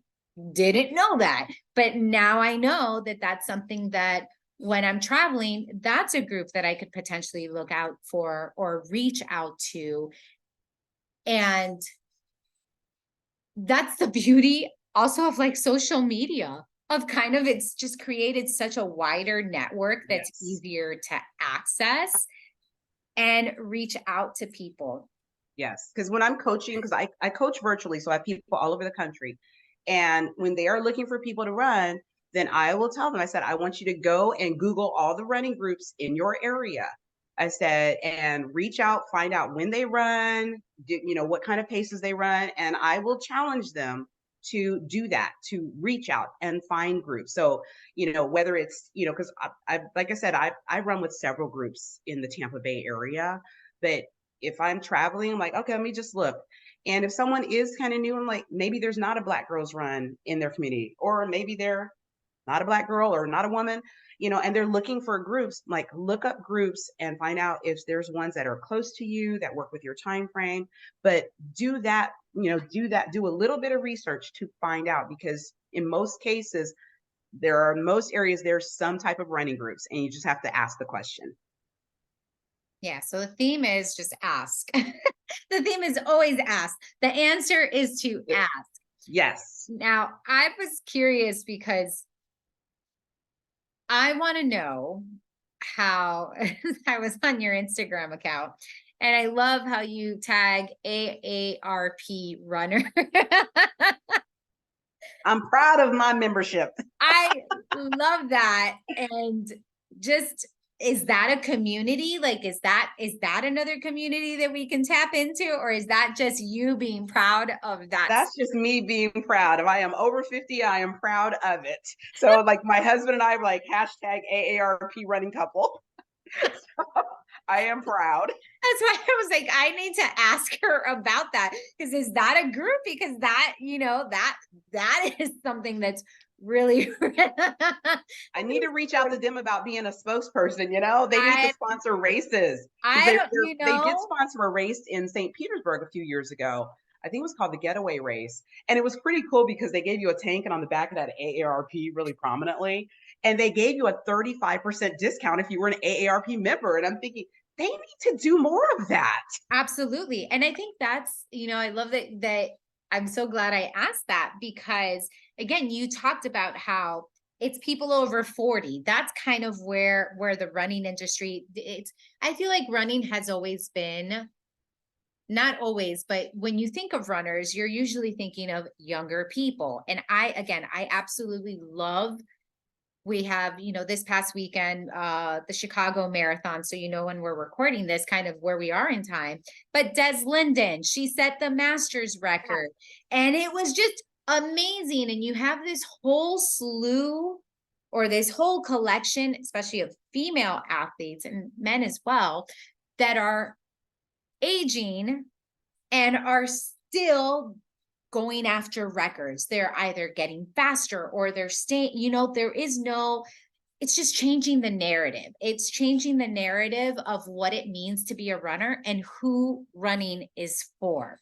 didn't know that, but now I know that that's something that when I'm traveling, that's a group that I could potentially look out for or reach out to. And that's the beauty also of like social media, of kind of, it's just created such a wider network that's Yes. easier to access and reach out to people. Yes. Because when I'm coaching, because I coach virtually, so I have people all over the country. And when they are looking for people to run, then I will tell them, I said, I want you to go and Google all the running groups in your area. I said, and reach out, find out when they run, what kind of paces they run. And I will challenge them to do that, to reach out and find groups. So, whether it's, because I, like I said, I run with several groups in the Tampa Bay area, but if I'm traveling, I'm like, okay, let me just look. And if someone is kind of new, I'm like, maybe there's not a Black Girls Run in their community, or maybe they're not a Black girl or not a woman, and they're looking for groups, like look up groups and find out if there's ones that are close to you that work with your time frame. But do that, do a little bit of research to find out, because in most cases, most areas, there's some type of running groups, and you just have to ask the question. Yeah. So the theme is just ask. The theme is always ask. The answer is to ask. Yes. Now, I was curious because I want to know how I was on your Instagram account and I love how you tag AARP runner. I'm proud of my membership. I love that. And just, is that a community? Like, is that another community that we can tap into? Or is that just you being proud of that? That's just me being proud. If I am over 50, I am proud of it. So like my husband and I are like hashtag AARP running couple. So I am proud. That's why I was like, I need to ask her about that. Because is that a group? Because that, that is something that's really I need to reach out to them about being a spokesperson. They need to sponsor races. I don't, They did sponsor a race in St. Petersburg a few years ago. I think it was called the Getaway Race. And it was pretty cool because they gave you a tank, and on the back of that AARP really prominently. And they gave you a 35% discount if you were an AARP member. And I'm thinking, they need to do more of that. Absolutely. And I think that's, I love that I'm so glad I asked that, because again, you talked about how it's people over 40. That's kind of where the running industry, I feel like running has always been, not always, but when you think of runners, you're usually thinking of younger people. And I absolutely love, we have, this past weekend, the Chicago Marathon. So, when we're recording this, kind of where we are in time. But Des Linden, she set the Masters record, and it was just amazing. And you have this whole slew, or this whole collection, especially of female athletes and men as well, that are aging and are still going after records. They're either getting faster or they're staying, it's just changing the narrative. It's changing the narrative of what it means to be a runner and who running is for.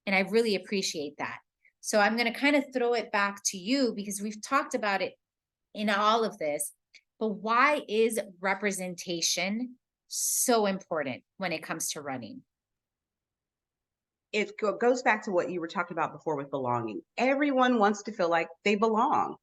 And I really appreciate that. So I'm going to kind of throw it back to you, because we've talked about it in all of this, but why is representation so important when it comes to running? It goes back to what you were talking about before with belonging. Everyone wants to feel like they belong.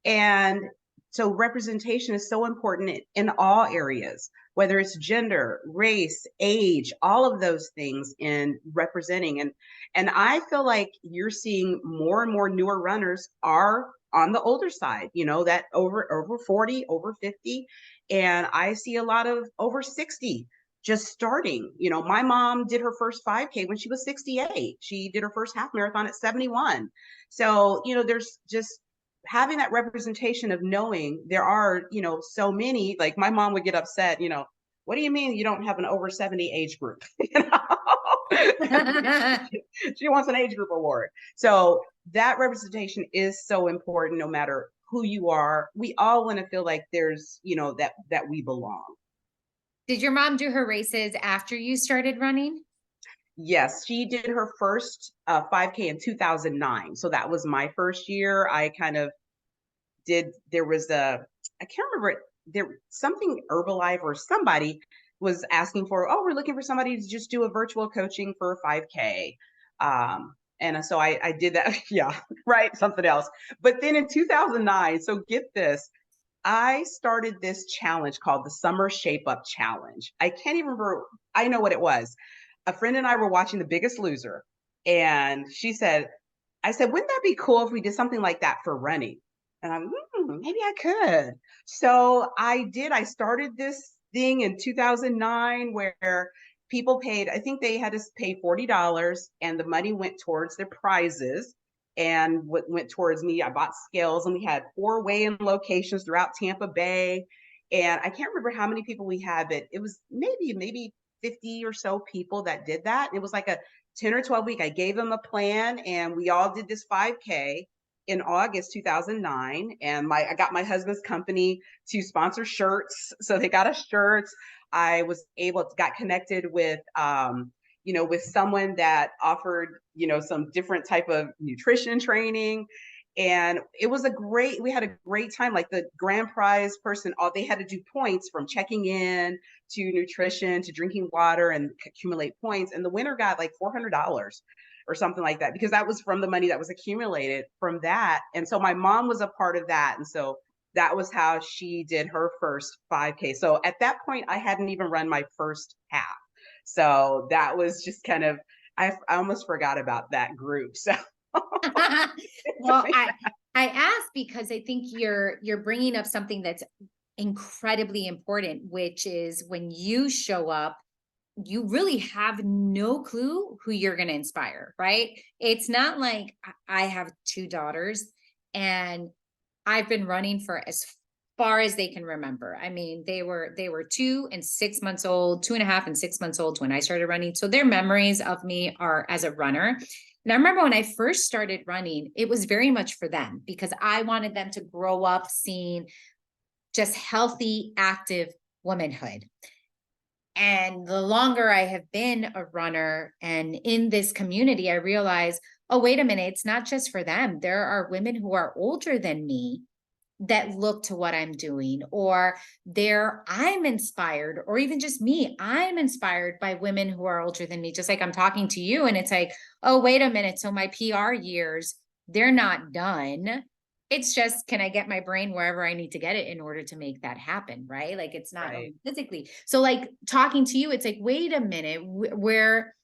And so representation is so important in all areas, whether it's gender, race, age, all of those things in representing. And I feel like you're seeing more and more newer runners are on the older side, that over 40, over 50. And I see a lot of over 60 just starting. My mom did her first 5K when she was 68. She did her first half marathon at 71. So, there's just having that representation of knowing there are, so many. Like my mom would get upset, what do you mean you don't have an over 70 age group? She wants an age group award. So that representation is so important, no matter who you are. We all want to feel like there's, that we belong. Did your mom do her races after you started running? Yes, she did her first 5K in 2009. So that was my first year. I kind of there was I can't remember, something Herbalife or somebody was asking for, we're looking for somebody to just do a virtual coaching for 5K. And so I did that. Yeah, right. Something else. But then in 2009, so get this, I started this challenge called the Summer Shape Up Challenge. I can't even remember. I know what it was. A friend and I were watching The Biggest Loser, and I said, wouldn't that be cool if we did something like that for running? And I'm, maybe I could. So I did. I started this thing in 2009 where people paid, I think they had to pay $40, and the money went towards their prizes. And what went towards me, I bought scales, and we had 4 weigh-in locations throughout Tampa Bay. And I can't remember how many people we had, but it was maybe 50 or so people that did that. It was like a 10 or 12 week. I gave them a plan, and we all did this 5K. in August 2009, and I got my husband's company to sponsor shirts. So they got us shirts. I was able to got connected with with someone that offered, some different type of nutrition training. And we had a great time. Like the grand prize person, all they had to do points from checking in to nutrition to drinking water and accumulate points. And the winner got like $400 or something like that, because that was from the money that was accumulated from that. And so my mom was a part of that. And so that was how she did her first 5K. So at that point, I hadn't even run my first half. So that was just kind of, I almost forgot about that group. So Well, I asked because I think you're bringing up something that's incredibly important, which is when you show up, you really have no clue who you're going to inspire, right? It's not like I have two daughters and I've been running for as far as they can remember. I mean, they were 2 and 6 months old, 2.5 and 6 months old when I started running. So their memories of me are as a runner. And I remember when I first started running, it was very much for them because I wanted them to grow up seeing just healthy, active womanhood. And the longer I have been a runner and in this community, I realize, oh, wait a minute, it's not just for them. There are women who are older than me that look to what I'm doing, or I'm inspired, or even just me, I'm inspired by women who are older than me, just like I'm talking to you. And it's like, oh, wait a minute. So my PR years, they're not done. It's just, can I get my brain wherever I need to get it in order to make that happen? Right. Like it's not right. physically. So like talking to you, it's like, wait a minute, where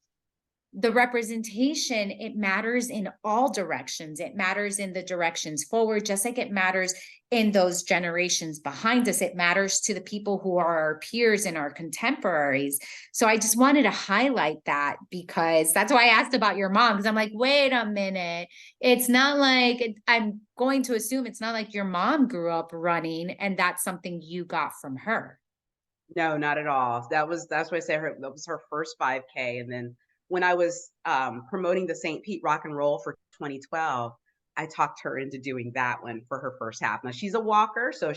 the representation, it matters in all directions. It matters in the directions forward, just like it matters in those generations behind us. It matters to the people who are our peers and our contemporaries. So I just wanted to highlight that because that's why I asked about your mom, because I'm like, wait a minute. It's not like, I'm going to assume it's not like your mom grew up running and that's something you got from her. No, not at all. That's why I say that was her first 5K. And then when I was promoting the St. Pete Rock and Roll for 2012, I talked her into doing that one for her first half. Now she's a walker, so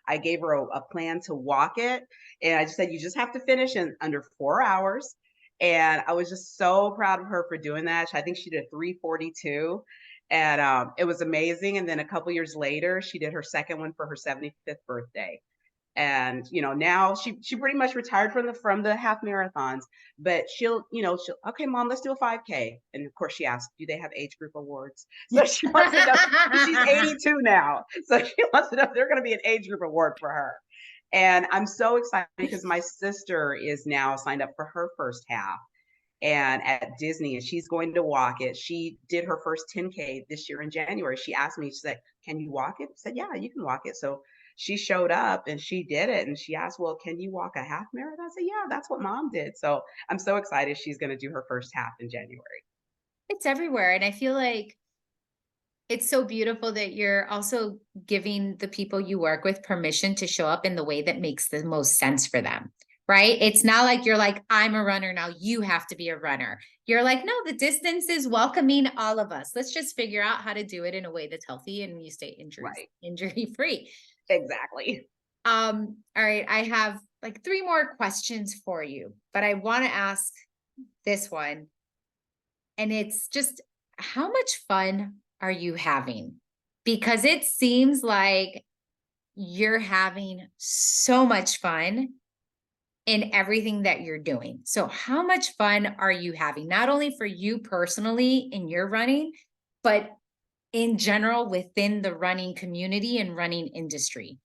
I gave her a plan to walk it, and I just said you just have to finish in under 4 hours. And I was just so proud of her for doing that. I think she did 3:42, and it was amazing. And then a couple years later, she did her second one for her 75th birthday. And now she pretty much retired from the half marathons, but she'll, okay, mom, let's do a 5K. And of course she asked, do they have age group awards? So she wants to know, she's 82 now, so she wants to know if they're going to be an age group award for her. And I'm so excited because my sister is now signed up for her first half and at Disney, and she's going to walk it. She did her first 10K this year in January. She asked me, she said, can you walk it? I said, yeah, you can walk it. So she showed up and she did it. And she asked, well, can you walk a half marathon? I said, yeah, that's what mom did. So I'm so excited she's going to do her first half in January. It's everywhere. And I feel like it's so beautiful that you're also giving the people you work with permission to show up in the way that makes the most sense for them, right? It's not like you're like, I'm a runner now, you have to be a runner. You're like, no, the distance is welcoming all of us. Let's just figure out how to do it in a way that's healthy and you stay Right. injury free. Exactly. All right, I have like 3 more questions for you, but I want to ask this one. And it's just, how much fun are you having? Because it seems like you're having so much fun in everything that you're doing. So how much fun are you having? Not only for you personally in your running, but in general within the running community and running industry.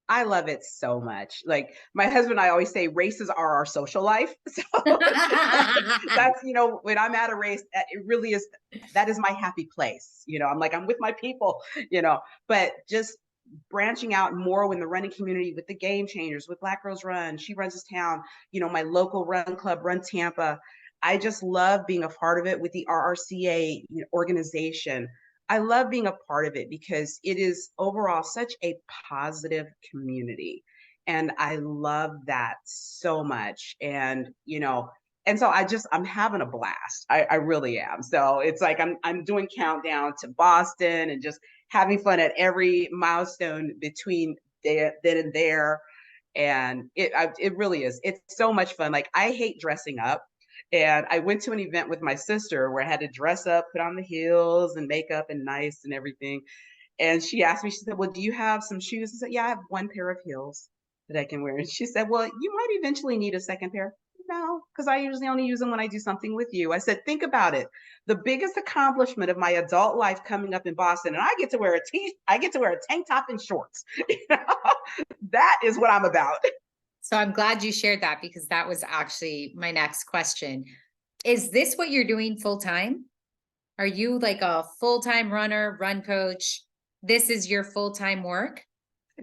I love it so much. Like my husband and I always say races are our social life. So that's, when I'm at a race, it really is, that is my happy place. I'm like, I'm with my people, but just branching out more with the running community, with the Game Changers, with Black Girls Run. She runs this town, my local run club, Run Tampa. I just love being a part of it with the RRCA organization. I love being a part of it because it is overall such a positive community. And I love that so much. And, And so I'm having a blast. I really am. So it's like I'm doing countdown to Boston and just having fun at every milestone between then and there. And it really is. It's so much fun. Like, I hate dressing up. And I went to an event with my sister where I had to dress up, put on the heels and makeup and nice and everything. And she asked me, she said, well, do you have some shoes? I said, yeah, I have one pair of heels that I can wear. And she said, well, you might eventually need a second pair. No, because I usually only use them when I do something with you. I said, think about it. The biggest accomplishment of my adult life coming up in Boston, and I get to wear I get to wear a tank top and shorts. That is what I'm about. So I'm glad you shared that, because that was actually my next question. Is this what you're doing full time? Are you like a full-time runner, run coach? This is your full-time work?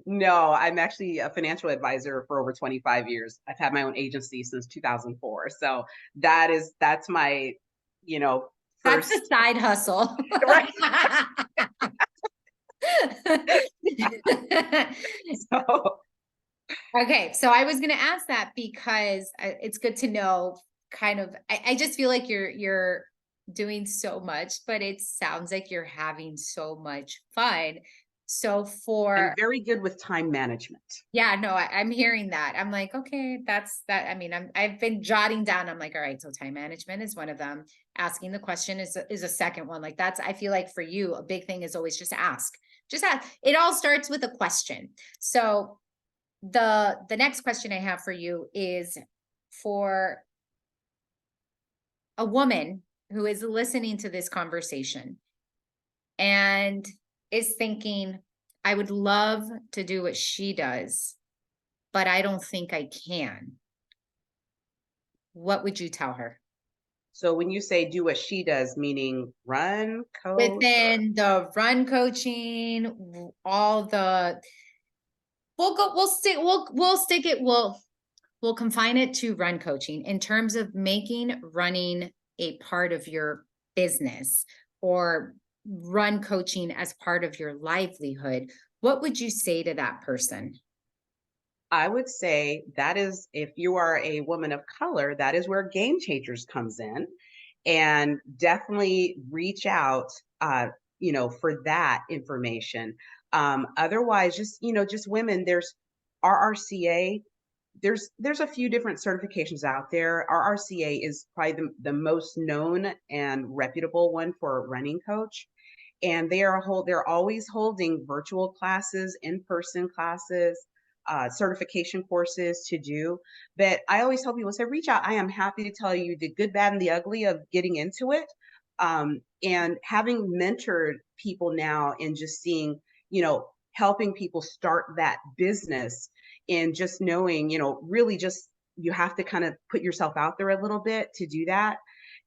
No, I'm actually a financial advisor for over 25 years. I've had my own agency since 2004. So that's my, you know, That's a first, side hustle. right. So Okay, so I was going to ask that because it's good to know kind of, I just feel like you're doing so much, but it sounds like you're having so much fun. So I'm for, very good with time management. yeah, no, I'm hearing that. I'm like, okay, that's that. I mean, I've been jotting down. I'm like, all right, so time management is one of them. Asking the question is a second one. Like, that's, I feel like for you, a big thing is always just ask. Just ask. It all starts with a question. So the next question I have for you is for a woman who is listening to this conversation and is thinking, I would love to do what she does, but I don't think I can. What would you tell her? So when you say do what she does, meaning run, coach, or Within the run coaching, all the, we'll confine it to run coaching in terms of making running a part of your business, or run coaching as part of your livelihood. What would you say to that person? I would say that is, if you are a woman of color, that is where Game Changers comes in, and definitely reach out, for that information. Otherwise, just women, there's RRCA. There's a few different certifications out there. RRCA is probably the most known and reputable one for a running coach. And they're always holding virtual classes, in-person classes, certification courses to do. But I always tell people, say, reach out. I am happy to tell you the good, bad, and the ugly of getting into it. And having mentored people now, and just seeing, helping people start that business, and just knowing, really just, you have to kind of put yourself out there a little bit to do that.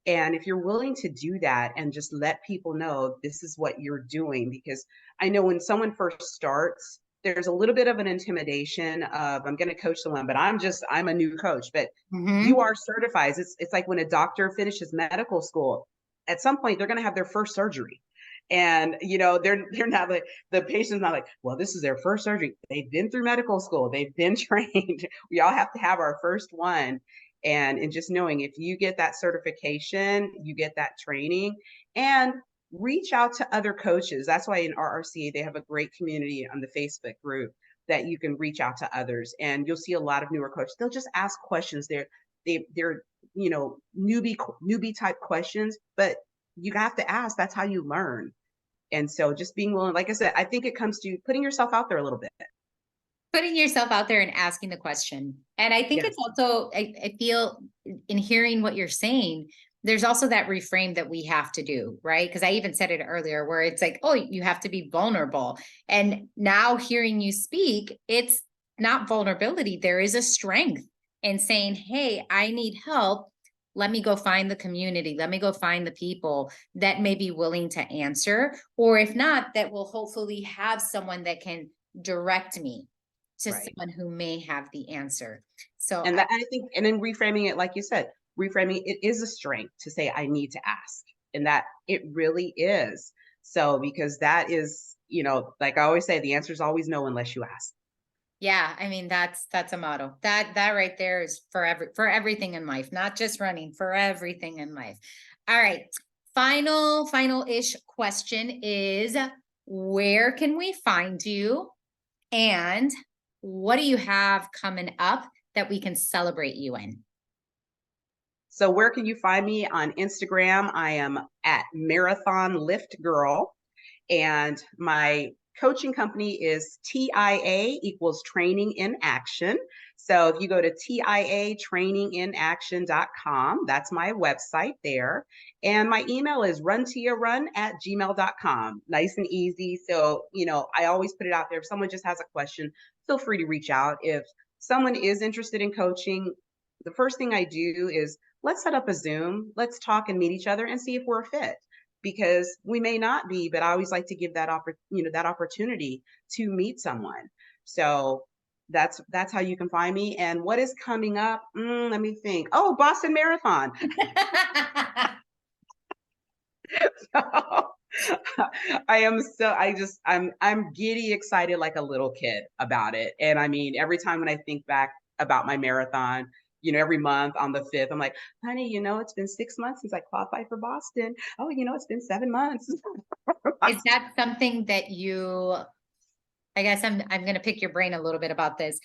And if you're willing to do that and just let people know this is what you're doing, because I know when someone first starts, there's a little bit of an intimidation of, I'm going to coach someone, but I'm a new coach. But you Mm-hmm. are certified. It's like when a doctor finishes medical school, at some point they're going to have their first surgery. And they're not like, the patient's not like, well, this is their first surgery. They've been through medical school, they've been trained. We all have to have our first one. And just knowing, if you get that certification, you get that training, and reach out to other coaches. That's why in RRCA they have a great community on the Facebook group that you can reach out to others, and you'll see a lot of newer coaches. They'll just ask questions. They're newbie type questions, but you have to ask. That's how you learn. And so just being willing, like I said, I think it comes to putting yourself out there a little bit. Putting yourself out there and asking the question. And I think it's Yes. also, I feel in hearing what you're saying, there's also that reframe that we have to do, right? Because I even said it earlier, where it's like, oh, you have to be vulnerable. And now hearing you speak, it's not vulnerability. There is a strength in saying, hey, I need help. Let me go find the community. Let me go find the people that may be willing to answer. Or if not, that will hopefully have someone that can direct me to Right. someone who may have the answer. So And that, I think, and then reframing it, like you said, reframing it is a strength to say, I need to ask. And that it really is. So, because that is, like I always say, the answer is always no unless you ask. Yeah, I mean that's a motto. That right there is for everything in life, not just running, for everything in life. All right. Final-ish question is, where can we find you, and what do you have coming up that we can celebrate you in? So where can you find me? On Instagram, I am at Marathon Lift Girl. And my coaching company is TIA equals Training in Action. So if you go to TIAtraininginaction.com, that's my website there. And my email is runtiarun@gmail.com. Nice and easy. So, I always put it out there. If someone just has a question, feel free to reach out. If someone is interested in coaching, the first thing I do is let's set up a Zoom. Let's talk and meet each other and see if we're a fit, because we may not be, but I always like to give that that opportunity to meet someone. So that's how you can find me. And what is coming up? Let me think. Oh, Boston Marathon. I'm giddy excited like a little kid about it. And I mean, every time when I think back about my marathon, every month on the 5th, I'm like, honey, it's been 6 months since I qualified for Boston. Oh, it's been 7 months. Is that something that I guess I'm going to pick your brain a little bit about this.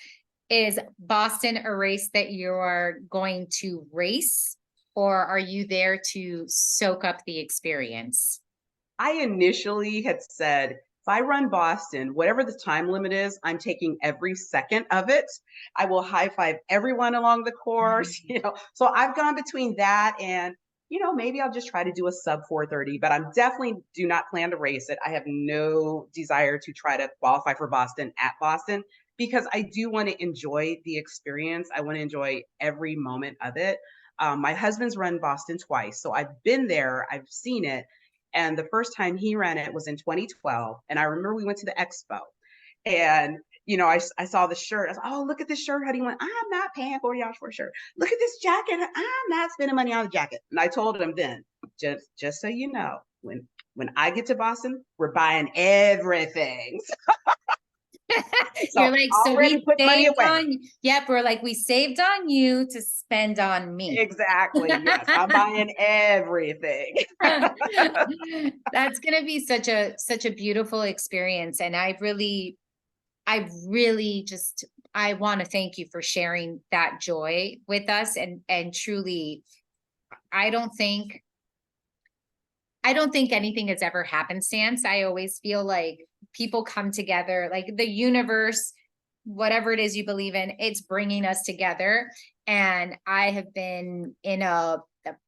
Is Boston a race that you're going to race, or are you there to soak up the experience? I initially had said, if I run Boston, whatever the time limit is, I'm taking every second of it. I will high five everyone along the course, So I've gone between that and, maybe I'll just try to do a sub 4:30, but I'm definitely do not plan to race it. I have no desire to try to qualify for Boston at Boston, because I do want to enjoy the experience. I want to enjoy every moment of it. My husband's run Boston twice, so I've been there, I've seen it. And the first time he ran it was in 2012. And I remember we went to the expo, and, I saw the shirt. I was like, oh, look at this shirt. How do you want? I'm not paying $40 for a shirt. Look at this jacket. I'm not spending money on a jacket. And I told him then, just so you know, when I get to Boston, we're buying everything. So You're like, so already we put money saved away. yep, we're like, we saved on you to spend on me. Exactly. Yes. I'm buying everything. That's going to be such a beautiful experience. And I really just, I want to thank you for sharing that joy with us. And truly, I don't think, I don't think anything has ever happenstance. I always feel like people come together, like the universe, whatever it is you believe in, it's bringing us together. And I have been in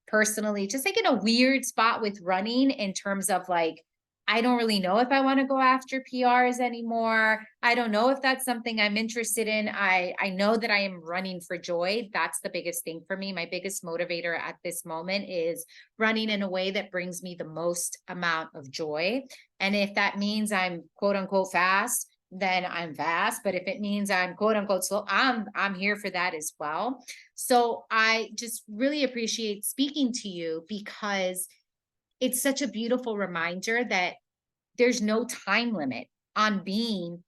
personally, just like in a weird spot with running, in terms of like, I don't really know if I want to go after PRs anymore. I don't know if that's something I'm interested in. I know that I am running for joy. That's the biggest thing for me. My biggest motivator at this moment is running in a way that brings me the most amount of joy. And if that means I'm quote unquote fast, then I'm fast. But if it means I'm quote unquote slow, I'm here for that as well. So I just really appreciate speaking to you, because it's such a beautiful reminder that there's no time limit on being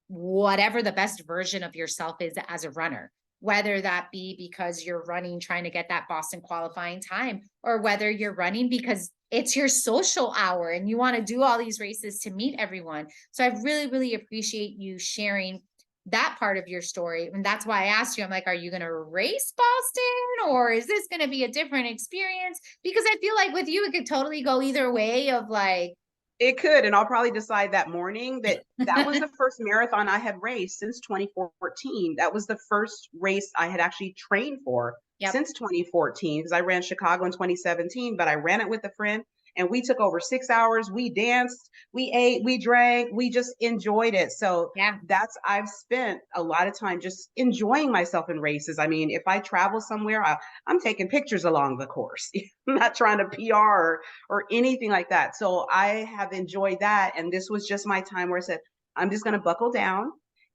whatever the best version of yourself is as a runner, whether that be because you're running trying to get that Boston qualifying time, or whether you're running because it's your social hour and you want to do all these races to meet everyone. So I really, really appreciate you sharing that part of your story. And that's why I asked you, I'm like, are you going to race Boston, or is this going to be a different experience? Because I feel like with you, it could totally go either way of like, It could, and I'll probably decide that morning. That was the first marathon I had raced since 2014. That was the first race I had actually trained for yep. since 2014, because I ran Chicago in 2017, but I ran it with a friend, and we took over 6 hours. We danced, we ate, we drank, we just enjoyed it. So Yeah. I've spent a lot of time just enjoying myself in races. I mean, if I travel somewhere, I'm taking pictures along the course. I'm not trying to PR or anything like that. So I have enjoyed that. And this was just my time where I said, I'm just going to buckle down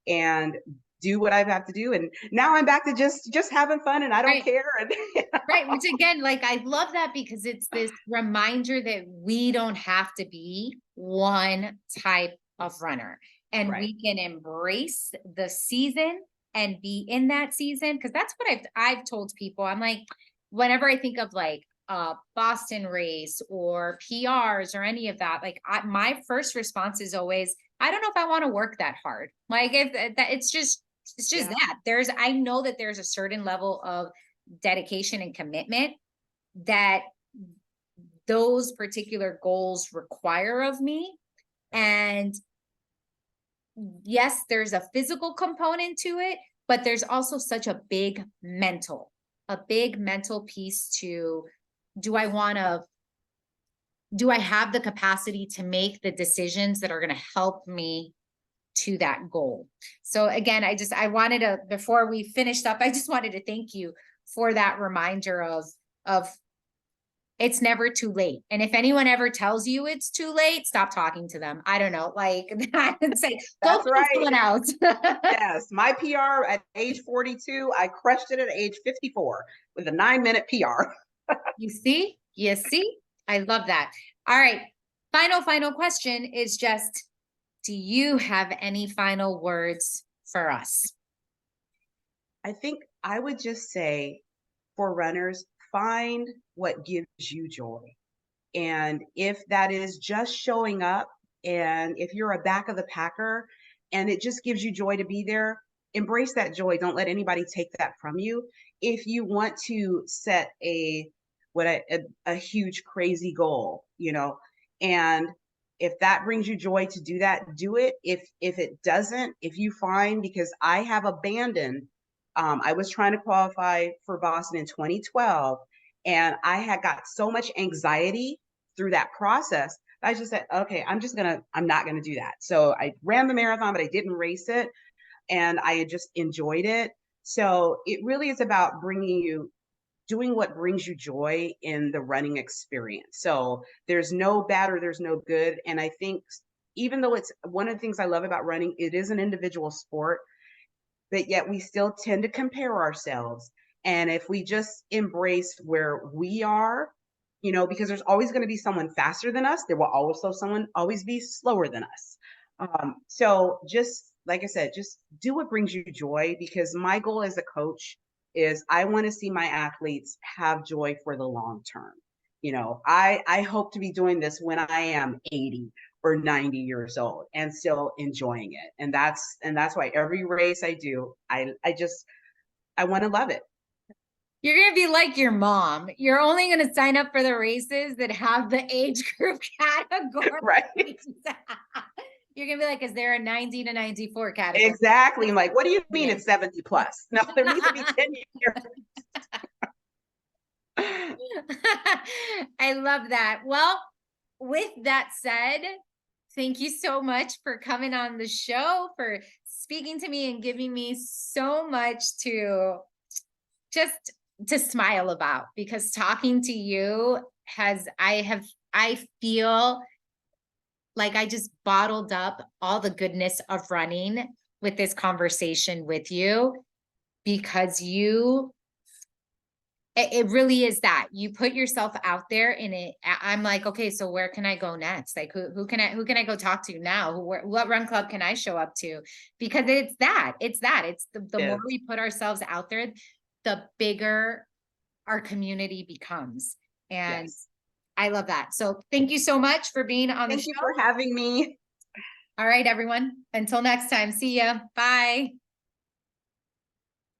and do what I have to do. And now I'm back to just having fun, and I don't Right. care. And, Right. Which again, like, I love that, because it's this reminder that we don't have to be one type of runner. and Right. we can embrace the season and be in that season. Cause that's what I've told people. I'm like, whenever I think of like Boston race or PRs or any of that, like my first response is always, I don't know if I want to work that hard. Like if that it's just Yeah. that I know that there's a certain level of dedication and commitment that those particular goals require of me. And yes, there's a physical component to it, but there's also such a big mental piece to, do I have the capacity to make the decisions that are going to help me to that goal? So again, I wanted to, before we finished up, I just wanted to thank you for that reminder of it's never too late. And if anyone ever tells you it's too late, stop talking to them. I don't know, like and say, go That's find right. someone else. Yes, my PR at age 42, I crushed it at age 54 with a 9-minute PR. You see, I love that. All right. Final question is just, do you have any final words for us? I think I would just say for runners, find what gives you joy. And if that is just showing up, and if you're a back of the packer and it just gives you joy to be there, embrace that joy. Don't let anybody take that from you. If you want to set a huge crazy goal, and if that brings you joy to do that, do it. If it doesn't, if you find, because I have abandoned, I was trying to qualify for Boston in 2012, and I had got so much anxiety through that process. I just said, okay, I'm not gonna do that. So I ran the marathon, but I didn't race it, and I just enjoyed it. So it really is about doing what brings you joy in the running experience. So there's no bad or there's no good. And I think even though it's one of the things I love about running, it is an individual sport, but yet we still tend to compare ourselves. And if we just embrace where we are, because there's always going to be someone faster than us, there will also someone always be slower than us. So just like I said, just do what brings you joy, because my goal as a coach is I want to see my athletes have joy for the long term. I hope to be doing this when I am 80 or 90 years old and still enjoying it. And that's why every race I do, I want to love it. You're going to be like your mom. You're only going to sign up for the races that have the age group category. Right. You're going to be like, is there a 90 to 94 category? Exactly. I'm like, what do you mean it's 70 plus? No, there needs to be 10 years. I love that. Well, with that said, thank you so much for coming on the show, for speaking to me and giving me so much to smile about, because talking to you I feel like I just bottled up all the goodness of running with this conversation with you, because it really is that you put yourself out there in it. I'm like, okay, so where can I go next? Like who can I go talk to now? What run club can I show up to? Because it's the more we put ourselves out there, the bigger our community becomes. And yes. I love that. So thank you so much for being on the show. Thank you for having me. All right, everyone. Until next time. See ya. Bye.